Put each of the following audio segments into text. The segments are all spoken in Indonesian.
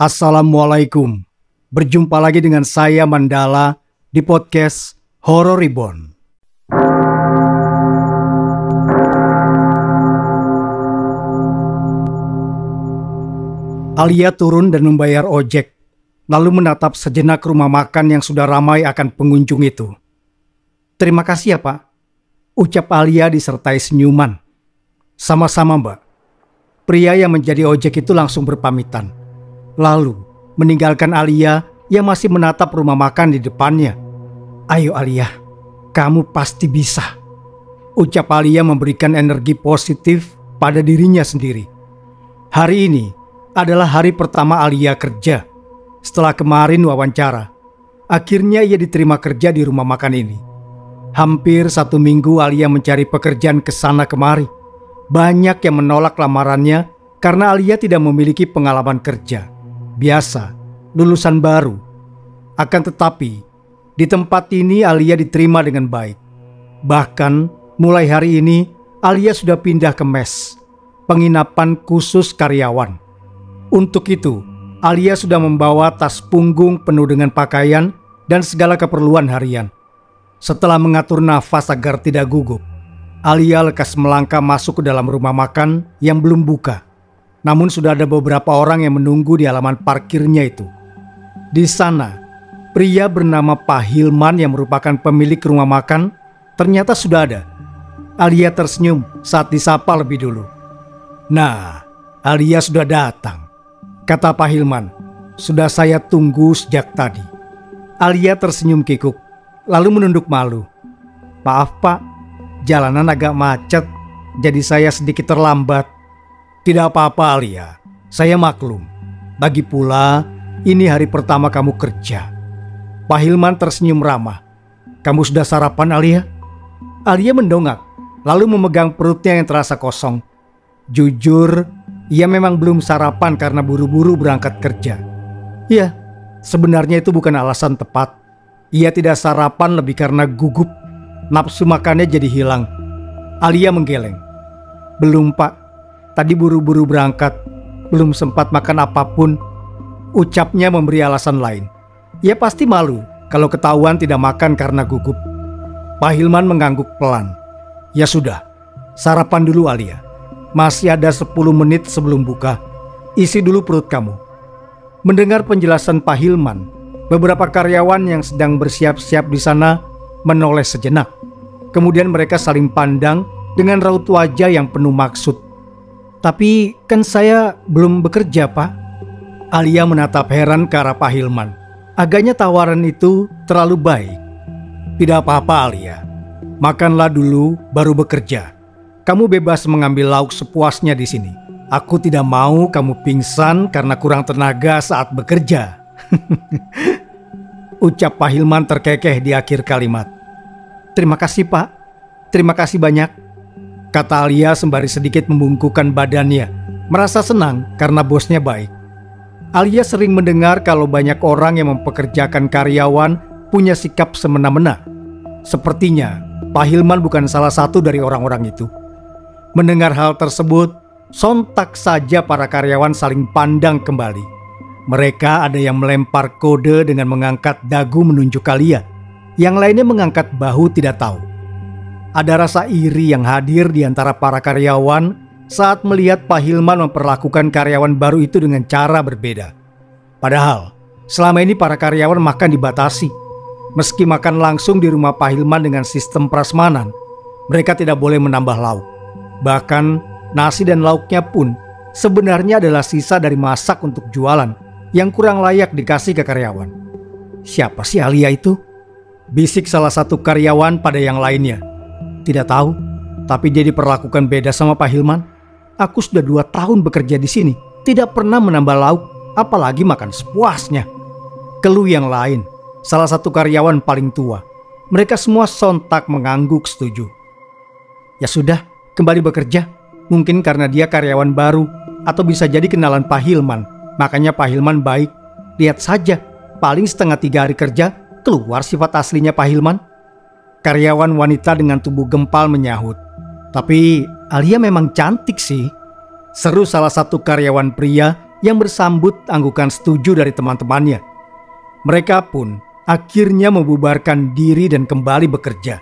Assalamualaikum. Berjumpa lagi dengan saya Mandala di podcast Horror Reborn. Alia turun dan membayar ojek, lalu menatap sejenak rumah makan yang sudah ramai akan pengunjung itu. "Terima kasih ya Pak," ucap Alia disertai senyuman. "Sama-sama Mbak." Pria yang menjadi ojek itu langsung berpamitan, lalu meninggalkan Alia yang masih menatap rumah makan di depannya. "Ayo Alia, kamu pasti bisa," ucap Alia memberikan energi positif pada dirinya sendiri. Hari ini adalah hari pertama Alia kerja. Setelah kemarin wawancara, akhirnya ia diterima kerja di rumah makan ini. Hampir 1 minggu Alia mencari pekerjaan kesana kemari. Banyak yang menolak lamarannya karena Alia tidak memiliki pengalaman kerja. Biasa, lulusan baru. Akan tetapi, di tempat ini Alia diterima dengan baik. Bahkan, mulai hari ini Alia sudah pindah ke mes, penginapan khusus karyawan. Untuk itu, Alia sudah membawa tas punggung penuh dengan pakaian dan segala keperluan harian. Setelah mengatur nafas agar tidak gugup, Alia lekas melangkah masuk ke dalam rumah makan yang belum buka. Namun sudah ada beberapa orang yang menunggu di halaman parkirnya itu. Di sana, pria bernama Pak Hilman yang merupakan pemilik rumah makan ternyata sudah ada. Alia tersenyum saat disapa lebih dulu. "Nah, Alia sudah datang," kata Pak Hilman. "Sudah saya tunggu sejak tadi." Alia tersenyum kikuk, lalu menunduk malu. "Maaf Pak, jalanan agak macet, jadi saya sedikit terlambat." "Tidak apa-apa Alia, saya maklum. Lagi pula, ini hari pertama kamu kerja." Pak Hilman tersenyum ramah. "Kamu sudah sarapan Alia?" Alia mendongak, lalu memegang perutnya yang terasa kosong. Jujur, ia memang belum sarapan karena buru-buru berangkat kerja. Ya, sebenarnya itu bukan alasan tepat. Ia tidak sarapan lebih karena gugup. Nafsu makannya jadi hilang. Alia menggeleng. "Belum Pak, tadi buru-buru berangkat, belum sempat makan apapun," ucapnya memberi alasan lain. Ia pasti malu kalau ketahuan tidak makan karena gugup. Pak Hilman mengangguk pelan. "Ya sudah, sarapan dulu Alia. Masih ada 10 menit sebelum buka. Isi dulu perut kamu." Mendengar penjelasan Pak Hilman, beberapa karyawan yang sedang bersiap-siap di sana menoleh sejenak. Kemudian mereka saling pandang dengan raut wajah yang penuh maksud. "Tapi kan saya belum bekerja Pak." Alia menatap heran ke arah Pak Hilman. Agaknya tawaran itu terlalu baik. "Tidak apa-apa Alia, makanlah dulu baru bekerja. Kamu bebas mengambil lauk sepuasnya di sini. Aku tidak mau kamu pingsan karena kurang tenaga saat bekerja." Ucap Pak Hilman terkekeh di akhir kalimat. "Terima kasih Pak, terima kasih banyak," kata Alia sembari sedikit membungkukkan badannya. Merasa senang karena bosnya baik. Alia sering mendengar kalau banyak orang yang mempekerjakan karyawan punya sikap semena-mena. Sepertinya Pak Hilman bukan salah satu dari orang-orang itu. Mendengar hal tersebut, sontak saja para karyawan saling pandang kembali. Mereka ada yang melempar kode dengan mengangkat dagu menunjuk Alia. Yang lainnya mengangkat bahu tidak tahu. Ada rasa iri yang hadir di antara para karyawan saat melihat Pak Hilman memperlakukan karyawan baru itu dengan cara berbeda. Padahal, selama ini para karyawan makan dibatasi. Meski makan langsung di rumah Pak Hilman dengan sistem prasmanan, mereka tidak boleh menambah lauk. Bahkan, nasi dan lauknya pun sebenarnya adalah sisa dari masak untuk jualan yang kurang layak dikasih ke karyawan. "Siapa sih Alia itu?" bisik salah satu karyawan pada yang lainnya. "Tidak tahu, tapi dia diperlakukan beda sama Pak Hilman. Aku sudah 2 tahun bekerja di sini, tidak pernah menambah lauk, apalagi makan sepuasnya," keluh yang lain, salah satu karyawan paling tua. Mereka semua sontak mengangguk setuju. "Ya sudah, kembali bekerja. Mungkin karena dia karyawan baru, atau bisa jadi kenalan Pak Hilman. Makanya Pak Hilman baik. Lihat saja, paling setengah 3 hari kerja, keluar sifat aslinya Pak Hilman." Karyawan wanita dengan tubuh gempal menyahut. "Tapi Alia memang cantik sih," seru salah satu karyawan pria yang bersambut anggukan setuju dari teman-temannya. Mereka pun akhirnya membubarkan diri dan kembali bekerja.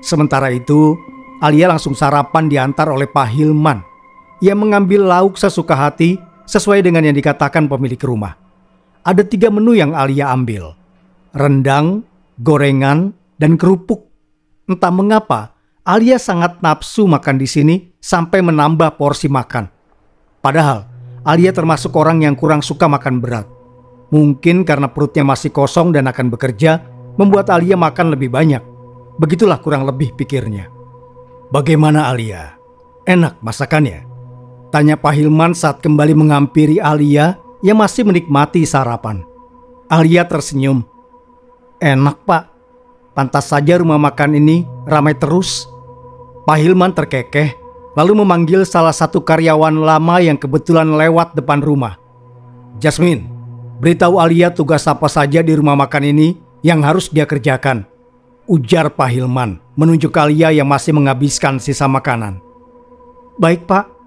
Sementara itu, Alia langsung sarapan diantar oleh Pak Hilman. Ia mengambil lauk sesuka hati sesuai dengan yang dikatakan pemilik rumah. Ada 3 menu yang Alia ambil: rendang, gorengan, dan kerupuk. Entah mengapa, Alia sangat nafsu makan di sini sampai menambah porsi makan. Padahal, Alia termasuk orang yang kurang suka makan berat. Mungkin karena perutnya masih kosong dan akan bekerja, membuat Alia makan lebih banyak. Begitulah kurang lebih pikirnya. "Bagaimana Alia? Enak masakannya?" tanya Pak Hilman saat kembali menghampiri Alia yang masih menikmati sarapan. Alia tersenyum. "Enak Pak, pantas saja rumah makan ini ramai terus." Pak Hilman terkekeh, lalu memanggil salah satu karyawan lama yang kebetulan lewat depan rumah. "Jasmine, beritahu Alia tugas apa saja di rumah makan ini yang harus dia kerjakan," ujar Pak Hilman menunjuk Alia yang masih menghabiskan sisa makanan. "Baik Pak."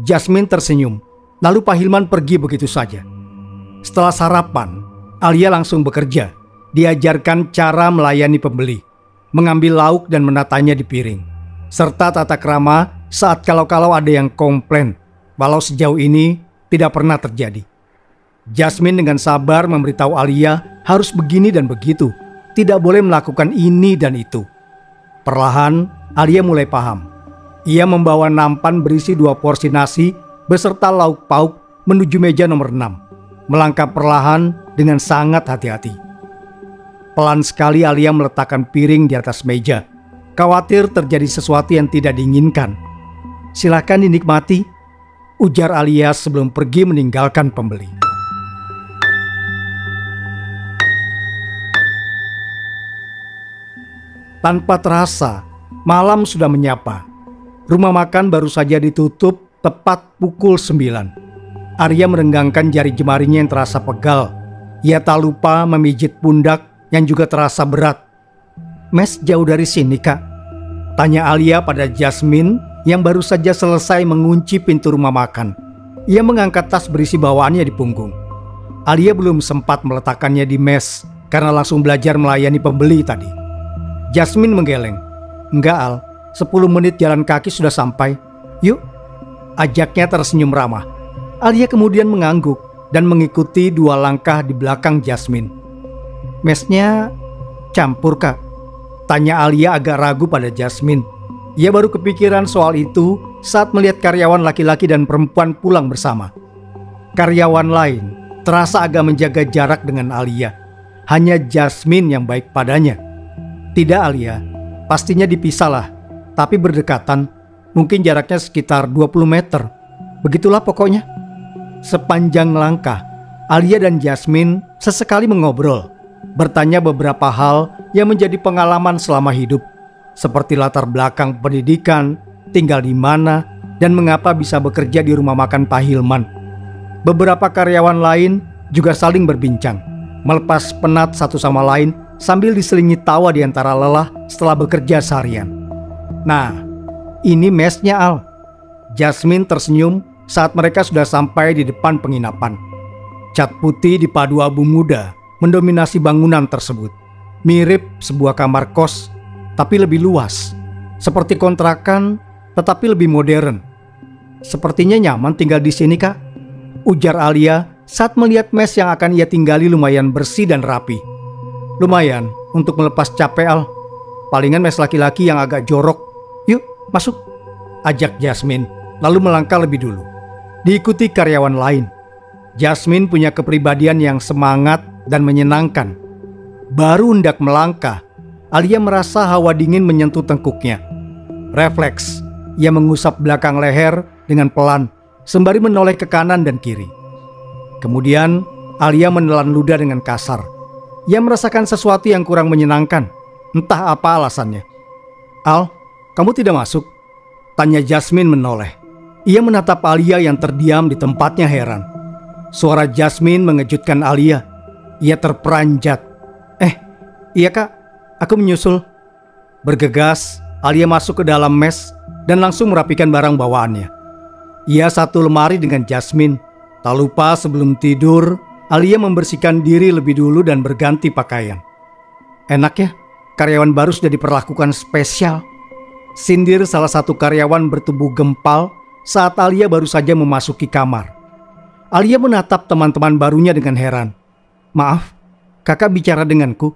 Jasmine tersenyum, lalu Pak Hilman pergi begitu saja. Setelah sarapan, Alia langsung bekerja. Diajarkan cara melayani pembeli, mengambil lauk dan menatanya di piring, serta tata krama saat kalau-kalau ada yang komplain, walau sejauh ini tidak pernah terjadi. Jasmine dengan sabar memberitahu Alia harus begini dan begitu, tidak boleh melakukan ini dan itu. Perlahan, Alia mulai paham. Ia membawa nampan berisi 2 porsi nasi beserta lauk pauk menuju meja nomor 6. Melangkah perlahan dengan sangat hati-hati. Pelan sekali Alia meletakkan piring di atas meja, khawatir terjadi sesuatu yang tidak diinginkan. "Silakan dinikmati," ujar Alia sebelum pergi meninggalkan pembeli. Tanpa terasa, malam sudah menyapa. Rumah makan baru saja ditutup tepat pukul 9. Arya merenggangkan jari jemarinya yang terasa pegal. Ia tak lupa memijit pundak yang juga terasa berat. "Mes jauh dari sini Kak?" tanya Alia pada Jasmine yang baru saja selesai mengunci pintu rumah makan. Ia mengangkat tas berisi bawaannya di punggung. Alia belum sempat meletakkannya di mes karena langsung belajar melayani pembeli tadi. Jasmine menggeleng. "Enggak Al, 10 menit jalan kaki sudah sampai. Yuk," ajaknya tersenyum ramah. Alia kemudian mengangguk dan mengikuti 2 langkah di belakang Jasmine. "Mesnya campur Kak?" tanya Alia agak ragu pada Jasmine. Ia baru kepikiran soal itu saat melihat karyawan laki-laki dan perempuan pulang bersama. Karyawan lain terasa agak menjaga jarak dengan Alia. Hanya Jasmine yang baik padanya. "Tidak Alia, pastinya dipisahlah, tapi berdekatan, mungkin jaraknya sekitar 20 meter. Begitulah pokoknya." Sepanjang langkah, Alia dan Jasmine sesekali mengobrol, bertanya beberapa hal yang menjadi pengalaman selama hidup, seperti latar belakang pendidikan, tinggal di mana, dan mengapa bisa bekerja di rumah makan Pak Hilman. Beberapa karyawan lain juga saling berbincang, melepas penat satu sama lain sambil diselingi tawa di antara lelah setelah bekerja seharian. "Nah, ini mesnya Al." Jasmine tersenyum saat mereka sudah sampai di depan penginapan. Cat putih dipadu abu muda mendominasi bangunan tersebut. Mirip sebuah kamar kos, tapi lebih luas. Seperti kontrakan, tetapi lebih modern. "Sepertinya nyaman tinggal di sini Kak," ujar Alia saat melihat mes yang akan ia tinggali lumayan bersih dan rapi. "Lumayan untuk melepas capek Al. Palingan mes laki-laki yang agak jorok. Yuk masuk," ajak Jasmine, lalu melangkah lebih dulu. Diikuti karyawan lain. Jasmine punya kepribadian yang semangat dan menyenangkan. Baru hendak melangkah, Alia merasa hawa dingin menyentuh tengkuknya. Refleks, ia mengusap belakang leher dengan pelan, sembari menoleh ke kanan dan kiri. Kemudian, Alia menelan ludah dengan kasar. Ia merasakan sesuatu yang kurang menyenangkan, entah apa alasannya. "Al, kamu tidak masuk?" tanya Jasmine menoleh. Ia menatap Alia yang terdiam di tempatnya heran. Suara Jasmine mengejutkan Alia. Ia terperanjat. Iya Kak, aku menyusul." Bergegas, Alia masuk ke dalam mes dan langsung merapikan barang bawaannya. Ia satu lemari dengan Jasmine. Tak lupa sebelum tidur, Alia membersihkan diri lebih dulu dan berganti pakaian. Enak ya, karyawan baru sudah diperlakukan spesial. Sindir salah satu karyawan bertubuh gempal saat Alia baru saja memasuki kamar. Alia menatap teman-teman barunya dengan heran. Maaf, kakak bicara denganku?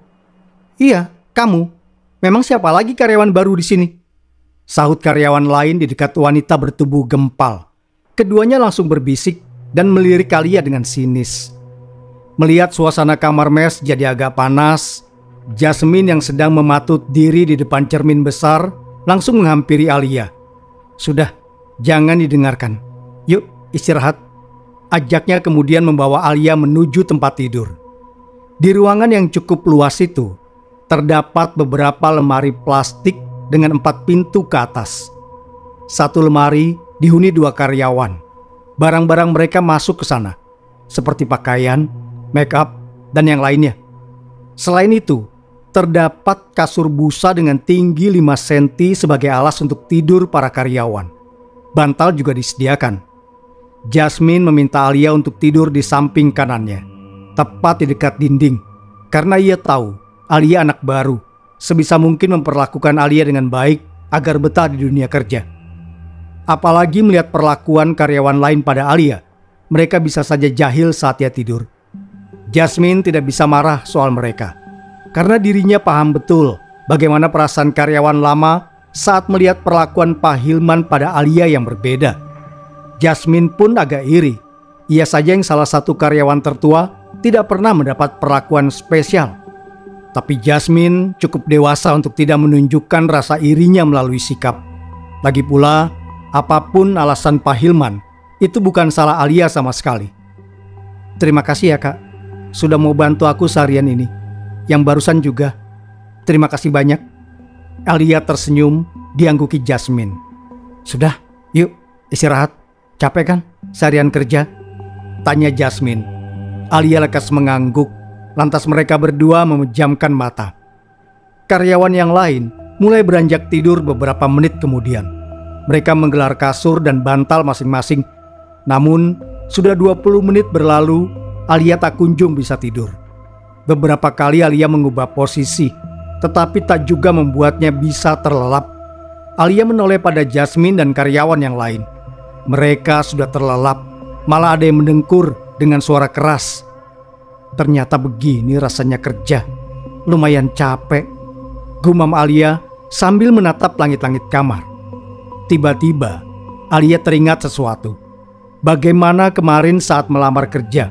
Iya, kamu. Memang siapa lagi karyawan baru di sini? Sahut karyawan lain di dekat wanita bertubuh gempal. Keduanya langsung berbisik dan melirik Alia dengan sinis. Melihat suasana kamar mes jadi agak panas, Jasmine yang sedang mematut diri di depan cermin besar langsung menghampiri Alia. Sudah, jangan didengarkan. Yuk, istirahat. Ajaknya kemudian membawa Alia menuju tempat tidur. Di ruangan yang cukup luas itu, terdapat beberapa lemari plastik dengan 4 pintu ke atas. Satu lemari dihuni 2 karyawan. Barang-barang mereka masuk ke sana, seperti pakaian, make up, dan yang lainnya. Selain itu, terdapat kasur busa dengan tinggi 5 cm sebagai alas untuk tidur para karyawan. Bantal juga disediakan. Jasmine meminta Alia untuk tidur di samping kanannya, tepat di dekat dinding, karena ia tahu Alia anak baru, sebisa mungkin memperlakukan Alia dengan baik agar betah di dunia kerja. Apalagi melihat perlakuan karyawan lain pada Alia, mereka bisa saja jahil saat ia tidur. Jasmine tidak bisa marah soal mereka, karena dirinya paham betul bagaimana perasaan karyawan lama saat melihat perlakuan Pak Hilman pada Alia yang berbeda. Jasmine pun agak iri. Ia saja yang salah satu karyawan tertua tidak pernah mendapat perlakuan spesial. Tapi Jasmine cukup dewasa untuk tidak menunjukkan rasa irinya melalui sikap. Lagi pula, apapun alasan Pak Hilman, itu bukan salah Alia sama sekali. Terima kasih ya kak, sudah mau bantu aku seharian ini. Yang barusan juga. Terima kasih banyak. Alia tersenyum diangguki Jasmine. Sudah, yuk istirahat. Capek kan seharian kerja? Tanya Jasmine. Alia lekas mengangguk. Lantas mereka berdua memejamkan mata. Karyawan yang lain mulai beranjak tidur beberapa menit kemudian. Mereka menggelar kasur dan bantal masing-masing. Namun sudah 20 menit berlalu, Alia tak kunjung bisa tidur. Beberapa kali Alia mengubah posisi, tetapi tak juga membuatnya bisa terlelap. Alia menoleh pada Jasmine dan karyawan yang lain. Mereka sudah terlelap, malah ada yang mendengkur dengan suara keras. Ternyata begini rasanya kerja, lumayan capek, gumam Alia sambil menatap langit-langit kamar. Tiba-tiba Alia teringat sesuatu. Bagaimana kemarin saat melamar kerja,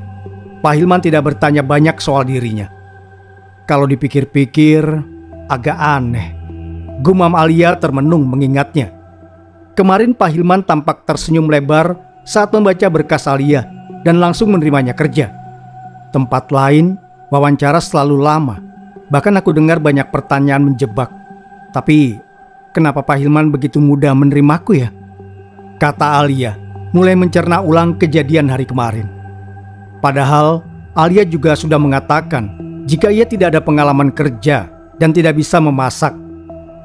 Pak Hilman tidak bertanya banyak soal dirinya. Kalau dipikir-pikir agak aneh. Gumam Alia termenung mengingatnya. Kemarin Pak Hilman tampak tersenyum lebar saat membaca berkas Alia dan langsung menerimanya kerja. Tempat lain, wawancara selalu lama. Bahkan aku dengar banyak pertanyaan menjebak. Tapi, kenapa Pak Hilman begitu mudah menerimaku ya? Kata Alia, mulai mencerna ulang kejadian hari kemarin. Padahal, Alia juga sudah mengatakan jika ia tidak ada pengalaman kerja dan tidak bisa memasak.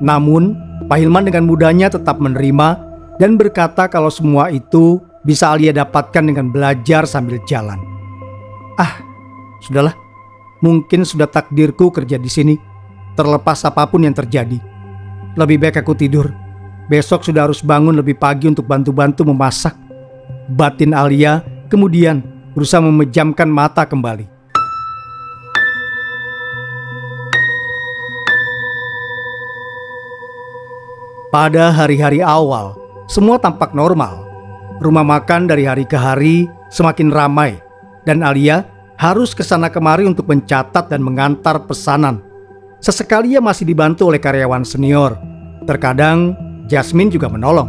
Namun, Pak Hilman dengan mudahnya tetap menerima dan berkata kalau semua itu bisa Alia dapatkan dengan belajar sambil jalan. Sudahlah, mungkin sudah takdirku kerja di sini, terlepas apapun yang terjadi. Lebih baik aku tidur. Besok sudah harus bangun lebih pagi untuk bantu-bantu memasak. Batin Alia kemudian berusaha memejamkan mata kembali. Pada hari-hari awal, semua tampak normal. Rumah makan dari hari ke hari semakin ramai, dan Alia harus kesana kemari untuk mencatat dan mengantar pesanan. Sesekali ia masih dibantu oleh karyawan senior. Terkadang Jasmine juga menolong.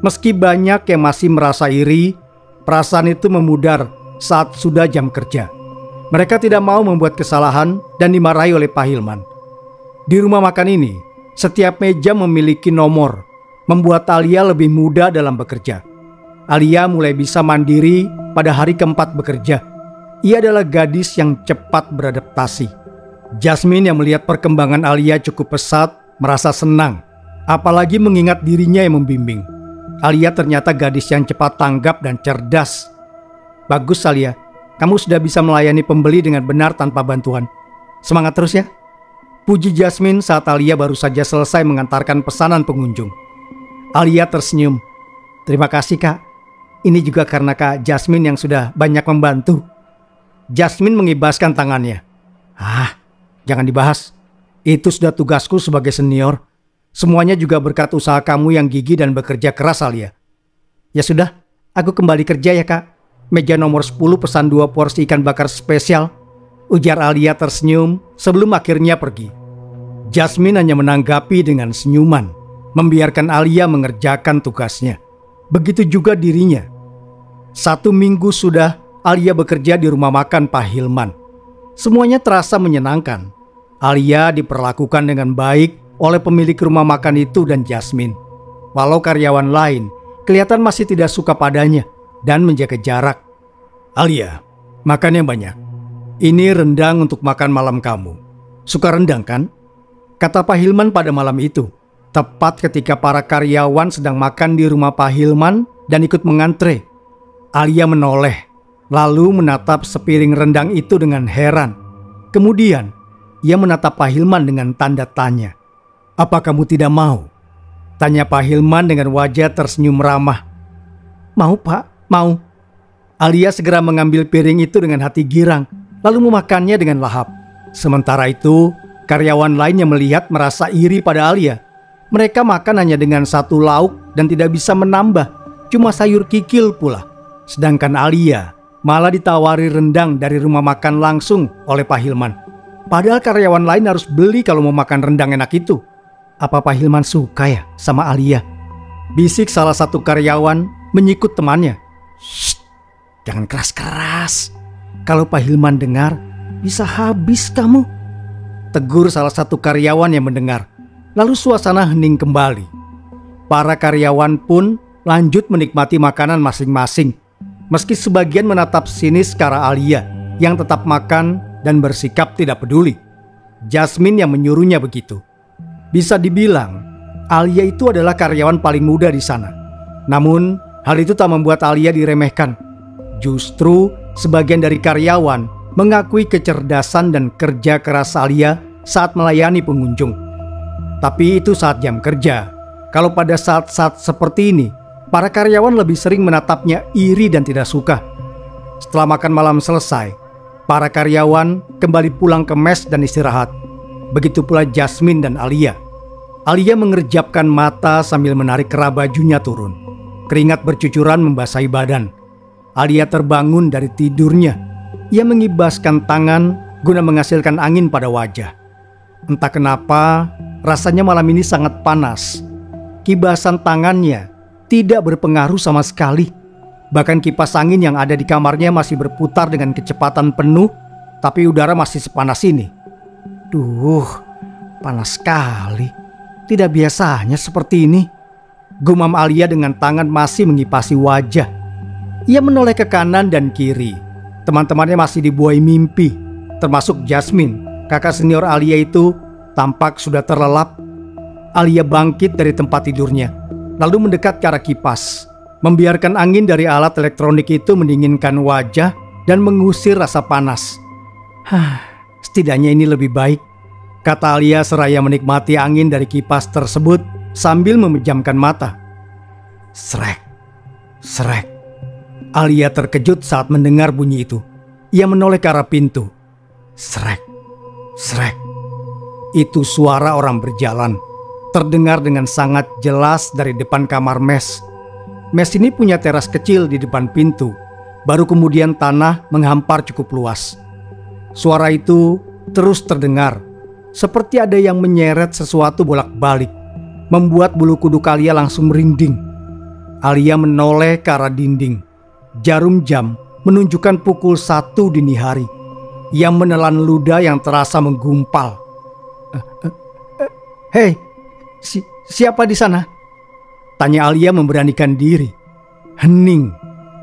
Meski banyak yang masih merasa iri, perasaan itu memudar saat sudah jam kerja. Mereka tidak mau membuat kesalahan dan dimarahi oleh Pak Hilman. Di rumah makan ini, setiap meja memiliki nomor, membuat Alia lebih mudah dalam bekerja. Alia mulai bisa mandiri pada hari keempat bekerja. Ia adalah gadis yang cepat beradaptasi. Jasmine yang melihat perkembangan Alia cukup pesat merasa senang, apalagi mengingat dirinya yang membimbing. Alia ternyata gadis yang cepat tanggap dan cerdas. Bagus Alia, kamu sudah bisa melayani pembeli dengan benar tanpa bantuan. Semangat terus ya. Puji Jasmine saat Alia baru saja selesai mengantarkan pesanan pengunjung. Alia tersenyum. Terima kasih Kak. Ini juga karena Kak Jasmine yang sudah banyak membantu. Jasmine mengibaskan tangannya. Jangan dibahas. Itu sudah tugasku sebagai senior. Semuanya juga berkat usaha kamu yang gigih dan bekerja keras Alia. Ya sudah, aku kembali kerja ya Kak. Meja nomor 10 pesan 2 porsi ikan bakar spesial, ujar Alia tersenyum sebelum akhirnya pergi. Jasmine hanya menanggapi dengan senyuman, membiarkan Alia mengerjakan tugasnya. Begitu juga dirinya. 1 minggu sudah Alia bekerja di rumah makan Pak Hilman. Semuanya terasa menyenangkan. Alia diperlakukan dengan baik oleh pemilik rumah makan itu dan Jasmine. Walau karyawan lain kelihatan masih tidak suka padanya dan menjaga jarak. Alia, makan yang banyak. Ini rendang untuk makan malam kamu. Suka rendang kan? Kata Pak Hilman pada malam itu, tepat ketika para karyawan sedang makan di rumah Pak Hilman dan ikut mengantre. Alia menoleh, lalu menatap sepiring rendang itu dengan heran. Kemudian, ia menatap Pak Hilman dengan tanda tanya. Apa kamu tidak mau? Tanya Pak Hilman dengan wajah tersenyum ramah. Mau Pak, mau. Alia segera mengambil piring itu dengan hati girang, lalu memakannya dengan lahap. Sementara itu, karyawan lain yang melihat merasa iri pada Alia. Mereka makan hanya dengan 1 lauk dan tidak bisa menambah, cuma sayur kikil pula. Sedangkan Alia malah ditawari rendang dari rumah makan langsung oleh Pak Hilman. Padahal karyawan lain harus beli kalau mau makan rendang enak itu. Apa Pak Hilman suka ya sama Alia? Bisik salah satu karyawan menyikut temannya. Shh, jangan keras-keras. Kalau Pak Hilman dengar, bisa habis kamu. Tegur salah satu karyawan yang mendengar. Lalu suasana hening kembali. Para karyawan pun lanjut menikmati makanan masing-masing. Meski sebagian menatap sinis ke arah Alia yang tetap makan dan bersikap tidak peduli. Jasmine yang menyuruhnya begitu. Bisa dibilang, Alia itu adalah karyawan paling muda di sana. Namun, hal itu tak membuat Alia diremehkan. Justru, sebagian dari karyawan mengakui kecerdasan dan kerja keras Alia saat melayani pengunjung. Tapi itu saat jam kerja. Kalau pada saat-saat seperti ini, para karyawan lebih sering menatapnya iri dan tidak suka. Setelah makan malam selesai, para karyawan kembali pulang ke mes dan istirahat. Begitu pula Jasmine dan Alia. Alia mengerjapkan mata sambil menarik kerah bajunya turun. Keringat bercucuran membasahi badan. Alia terbangun dari tidurnya. Ia mengibaskan tangan guna menghasilkan angin pada wajah. Entah kenapa, rasanya malam ini sangat panas. Kibasan tangannya tidak berpengaruh sama sekali. Bahkan kipas angin yang ada di kamarnya masih berputar dengan kecepatan penuh, tapi udara masih sepanas ini. Duh, panas sekali. Tidak biasanya seperti ini. Gumam Alia dengan tangan masih mengipasi wajah. Ia menoleh ke kanan dan kiri. Teman-temannya masih dibuai mimpi, termasuk Jasmine. Kakak senior Alia itu tampak sudah terlelap. Alia bangkit dari tempat tidurnya, lalu mendekat ke arah kipas. Membiarkan angin dari alat elektronik itu mendinginkan wajah dan mengusir rasa panas. Setidaknya ini lebih baik, kata Alia seraya menikmati angin dari kipas tersebut sambil memejamkan mata. Srek, srek. Alia terkejut saat mendengar bunyi itu. Ia menoleh ke arah pintu. Srek, srek. Itu suara orang berjalan, terdengar dengan sangat jelas dari depan kamar mes. Mes ini punya teras kecil di depan pintu. Baru kemudian tanah menghampar cukup luas. Suara itu terus terdengar, seperti ada yang menyeret sesuatu bolak-balik, membuat bulu kuduk Alia langsung merinding. Alia menoleh ke arah dinding. Jarum jam menunjukkan pukul 1 dini hari. Ia menelan ludah yang terasa menggumpal. Hei, siapa di sana? Tanya Alia memberanikan diri. Hening.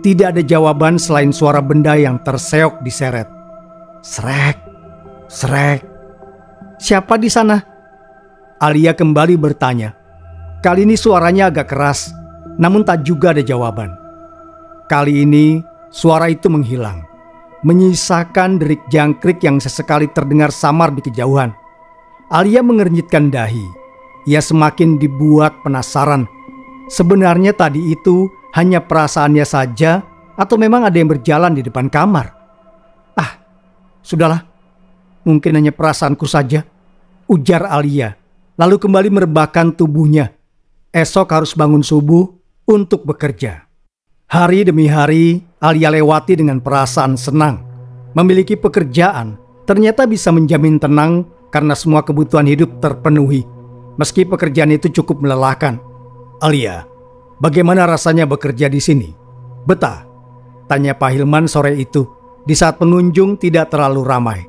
Tidak ada jawaban selain suara benda yang terseok diseret. Srek, srek. Siapa di sana? Alia kembali bertanya. Kali ini suaranya agak keras, namun tak juga ada jawaban. Kali ini suara itu menghilang, menyisakan derik jangkrik yang sesekali terdengar samar di kejauhan. Alia mengernyitkan dahi. Ia semakin dibuat penasaran. Sebenarnya tadi itu hanya perasaannya saja atau memang ada yang berjalan di depan kamar? Ah, sudahlah. Mungkin hanya perasaanku saja, ujar Alia, lalu kembali merebahkan tubuhnya. Esok harus bangun subuh untuk bekerja. Hari demi hari, Alia lewati dengan perasaan senang. Memiliki pekerjaan ternyata bisa menjamin tenang karena semua kebutuhan hidup terpenuhi. Meski pekerjaan itu cukup melelahkan. Alia, bagaimana rasanya bekerja di sini? Betah? Tanya Pak Hilman sore itu di saat pengunjung tidak terlalu ramai.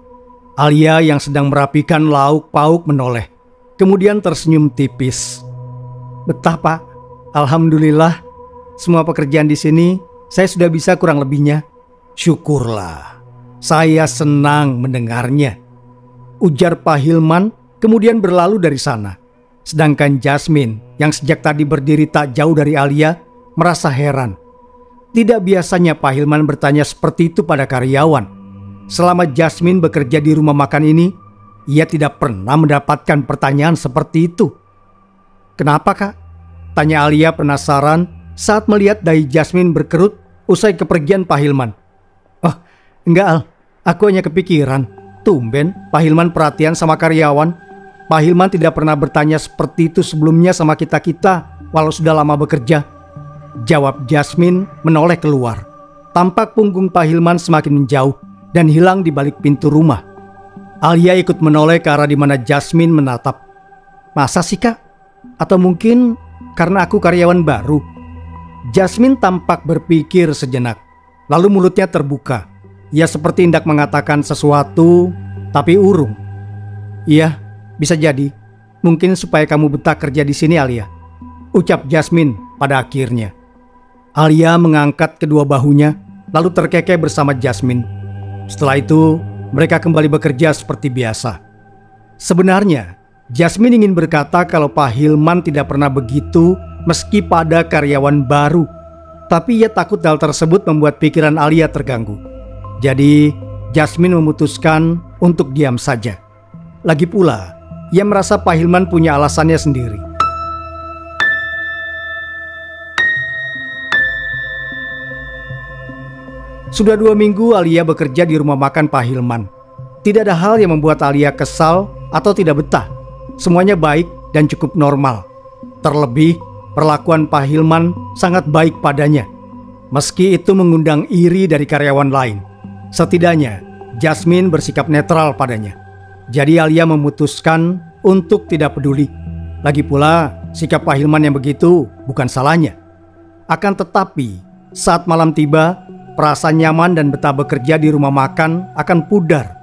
Alia yang sedang merapikan lauk pauk menoleh, kemudian tersenyum tipis. Betah, Pak. Alhamdulillah, semua pekerjaan di sini saya sudah bisa kurang lebihnya. Syukurlah, saya senang mendengarnya, ujar Pak Hilman kemudian berlalu dari sana. Sedangkan Jasmine yang sejak tadi berdiri tak jauh dari Alia merasa heran. Tidak biasanya Pak Hilman bertanya seperti itu pada karyawan. Selama Jasmine bekerja di rumah makan ini, ia tidak pernah mendapatkan pertanyaan seperti itu. Kenapa, Kak? Tanya Alia penasaran saat melihat dahi Jasmine berkerut usai kepergian Pak Hilman. Oh, enggak Al, aku hanya kepikiran. Tumben Pak Hilman perhatian sama karyawan. Pak Hilman tidak pernah bertanya seperti itu sebelumnya sama kita-kita walau sudah lama bekerja. Jawab Jasmine menoleh keluar. Tampak punggung Pak Hilman semakin menjauh dan hilang di balik pintu rumah. Alia ikut menoleh ke arah di mana Jasmine menatap. Masa sih, Kak? Atau mungkin karena aku karyawan baru? Jasmine tampak berpikir sejenak. Lalu mulutnya terbuka. Ia seperti hendak mengatakan sesuatu, tapi urung. Iya, bisa jadi. Mungkin supaya kamu betah kerja di sini, Alia, ucap Jasmine pada akhirnya. Alia mengangkat kedua bahunya, lalu terkekeh bersama Jasmine. Setelah itu, mereka kembali bekerja seperti biasa. Sebenarnya, Jasmine ingin berkata kalau Pak Hilman tidak pernah begitu meski pada karyawan baru. Tapi ia takut hal tersebut membuat pikiran Alia terganggu. Jadi, Jasmine memutuskan untuk diam saja. Lagi pula, ia merasa Pak Hilman punya alasannya sendiri. Sudah 2 minggu Alia bekerja di rumah makan Pak Hilman. Tidak ada hal yang membuat Alia kesal atau tidak betah. Semuanya baik dan cukup normal. Terlebih, perlakuan Pak Hilman sangat baik padanya. Meski itu mengundang iri dari karyawan lain. Setidaknya, Jasmine bersikap netral padanya. Jadi Alia memutuskan untuk tidak peduli. Lagi pula, sikap Pak Hilman yang begitu bukan salahnya. Akan tetapi, saat malam tiba, perasaan nyaman dan betah bekerja di rumah makan akan pudar.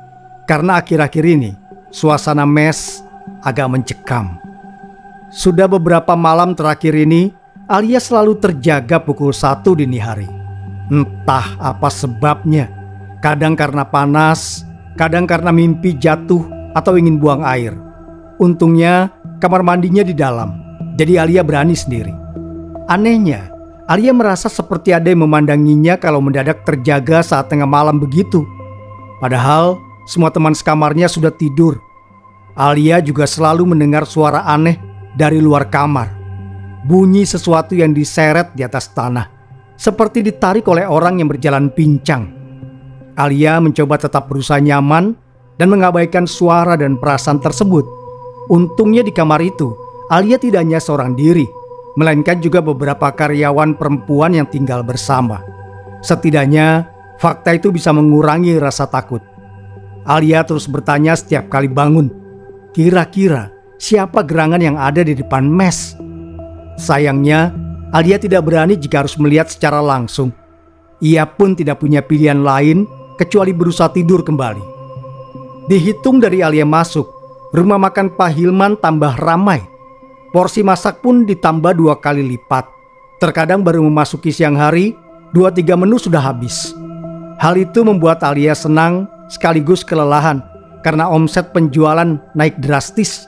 Karena akhir-akhir ini, suasana mes agak mencekam. Sudah beberapa malam terakhir ini, Alia selalu terjaga pukul 1 dini hari. Entah apa sebabnya. Kadang karena panas, kadang karena mimpi jatuh atau ingin buang air. Untungnya kamar mandinya di dalam, jadi Alia berani sendiri. Anehnya, Alia merasa seperti ada yang memandanginya kalau mendadak terjaga saat tengah malam begitu. Padahal semua teman sekamarnya sudah tidur. Alia juga selalu mendengar suara aneh dari luar kamar. Bunyi sesuatu yang diseret di atas tanah, seperti ditarik oleh orang yang berjalan pincang. Alia mencoba tetap berusaha nyaman dan mengabaikan suara dan perasaan tersebut. Untungnya di kamar itu, Alia tidak hanya seorang diri, melainkan juga beberapa karyawan perempuan yang tinggal bersama. Setidaknya, fakta itu bisa mengurangi rasa takut. Alia terus bertanya setiap kali bangun, kira-kira siapa gerangan yang ada di depan mes? Sayangnya, Alia tidak berani jika harus melihat secara langsung. Ia pun tidak punya pilihan lain kecuali berusaha tidur kembali. Dihitung dari Alia masuk, rumah makan Pak Hilman tambah ramai. Porsi masak pun ditambah 2 kali lipat. Terkadang baru memasuki siang hari, 2-3 menu sudah habis. Hal itu membuat Alia senang sekaligus kelelahan karena omset penjualan naik drastis.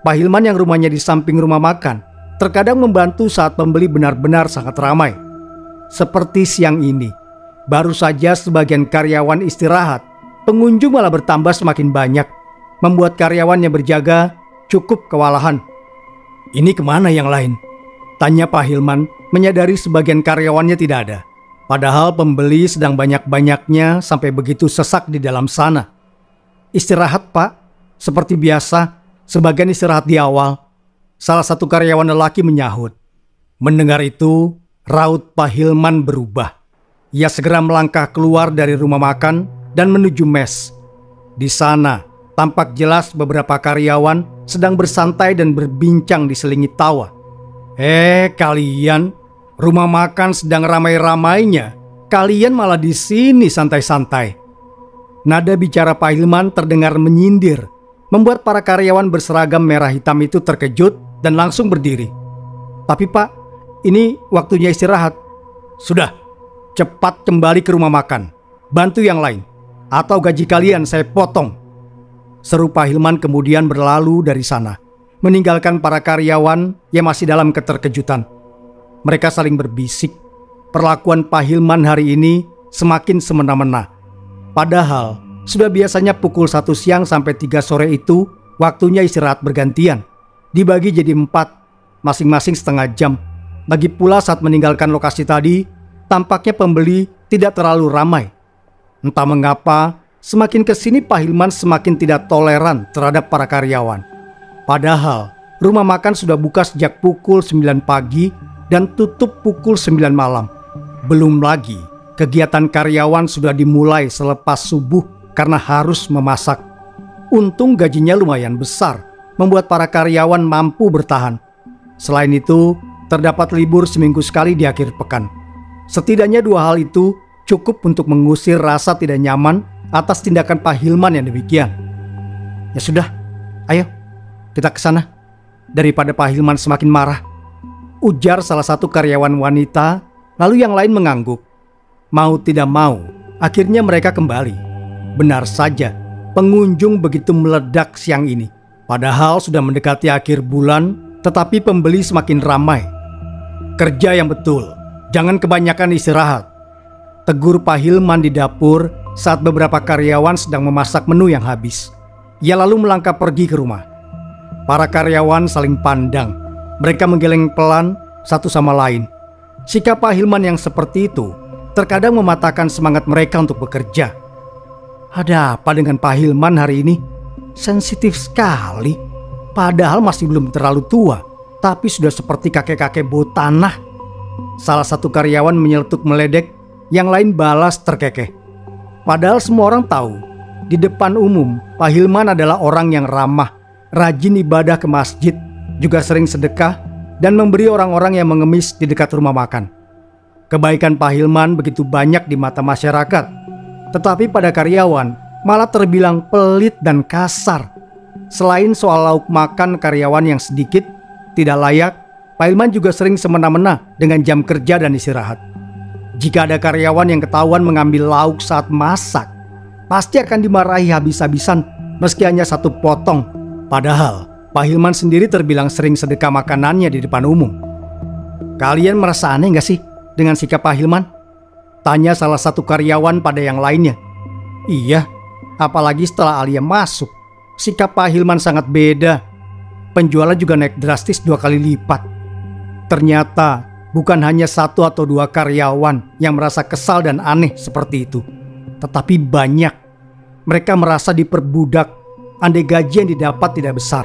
Pak Hilman yang rumahnya di samping rumah makan terkadang membantu saat pembeli benar-benar sangat ramai. Seperti siang ini, Baru saja sebagian karyawan istirahat, pengunjung malah bertambah semakin banyak, membuat karyawan yang berjaga cukup kewalahan. "Ini kemana yang lain?" tanya Pak Hilman, menyadari sebagian karyawannya tidak ada. Padahal pembeli sedang banyak-banyaknya sampai begitu sesak di dalam sana. "Istirahat, Pak. Seperti biasa, sebagian istirahat di awal." Salah satu karyawan lelaki menyahut. Mendengar itu, raut Pak Hilman berubah. Ia segera melangkah keluar dari rumah makan dan menuju mes. Di sana, tampak jelas beberapa karyawan sedang bersantai dan berbincang diselingi tawa. Kalian, rumah makan sedang ramai-ramainya. Kalian malah di sini santai-santai." Nada bicara Pak Hilman terdengar menyindir, membuat para karyawan berseragam merah hitam itu terkejut dan langsung berdiri. "Tapi Pak, ini waktunya istirahat." "Sudah, cepat kembali ke rumah makan. Bantu yang lain, atau gaji kalian saya potong," seru Pak Hilman kemudian berlalu dari sana, meninggalkan para karyawan yang masih dalam keterkejutan. Mereka saling berbisik. Perlakuan Pak Hilman hari ini semakin semena-mena. Padahal sudah biasanya pukul 1 siang sampai 3 sore itu waktunya istirahat bergantian, dibagi jadi 4, masing-masing setengah jam. Lagi pula saat meninggalkan lokasi tadi, tampaknya pembeli tidak terlalu ramai. Entah mengapa, semakin kesini Pak Hilman semakin tidak toleran terhadap para karyawan. Padahal rumah makan sudah buka sejak pukul 9 pagi dan tutup pukul 9 malam. Belum lagi kegiatan karyawan sudah dimulai selepas subuh karena harus memasak. Untung gajinya lumayan besar, membuat para karyawan mampu bertahan. Selain itu, terdapat libur seminggu sekali di akhir pekan. Setidaknya 2 hal itu cukup untuk mengusir rasa tidak nyaman atas tindakan Pak Hilman yang demikian. "Ya sudah, ayo kita ke sana daripada Pak Hilman semakin marah," ujar salah satu karyawan wanita, lalu yang lain mengangguk. Mau tidak mau, akhirnya mereka kembali. Benar saja, pengunjung begitu meledak siang ini. Padahal sudah mendekati akhir bulan, tetapi pembeli semakin ramai. "Kerja yang betul, jangan kebanyakan istirahat," tegur Pak Hilman di dapur saat beberapa karyawan sedang memasak menu yang habis. Ia lalu melangkah pergi ke rumah. Para karyawan saling pandang. Mereka menggeleng pelan satu sama lain. Sikap Pak Hilman yang seperti itu terkadang mematahkan semangat mereka untuk bekerja. Ada apa dengan Pak Hilman hari ini? Sensitif sekali. Padahal masih belum terlalu tua, tapi sudah seperti kakek-kakek bau tanah. Salah satu karyawan menyeletuk meledek, yang lain balas terkekeh. Padahal semua orang tahu, di depan umum Pak Hilman adalah orang yang ramah, rajin ibadah ke masjid, juga sering sedekah dan memberi orang-orang yang mengemis di dekat rumah makan. Kebaikan Pak Hilman begitu banyak di mata masyarakat, tetapi pada karyawan malah terbilang pelit dan kasar. Selain soal lauk makan karyawan yang sedikit, tidak layak, Pak Hilman juga sering semena-mena dengan jam kerja dan istirahat. Jika ada karyawan yang ketahuan mengambil lauk saat masak, pasti akan dimarahi habis-habisan meski hanya 1 potong. Padahal Pak Hilman sendiri terbilang sering sedekah makanannya di depan umum. "Kalian merasa aneh gak sih dengan sikap Pak Hilman?" tanya salah satu karyawan pada yang lainnya. "Iya, apalagi setelah Alia masuk, sikap Pak Hilman sangat beda. Penjualan juga naik drastis 2 kali lipat." Ternyata bukan hanya 1 atau 2 karyawan yang merasa kesal dan aneh seperti itu, tetapi banyak. Mereka merasa diperbudak andai gaji yang didapat tidak besar.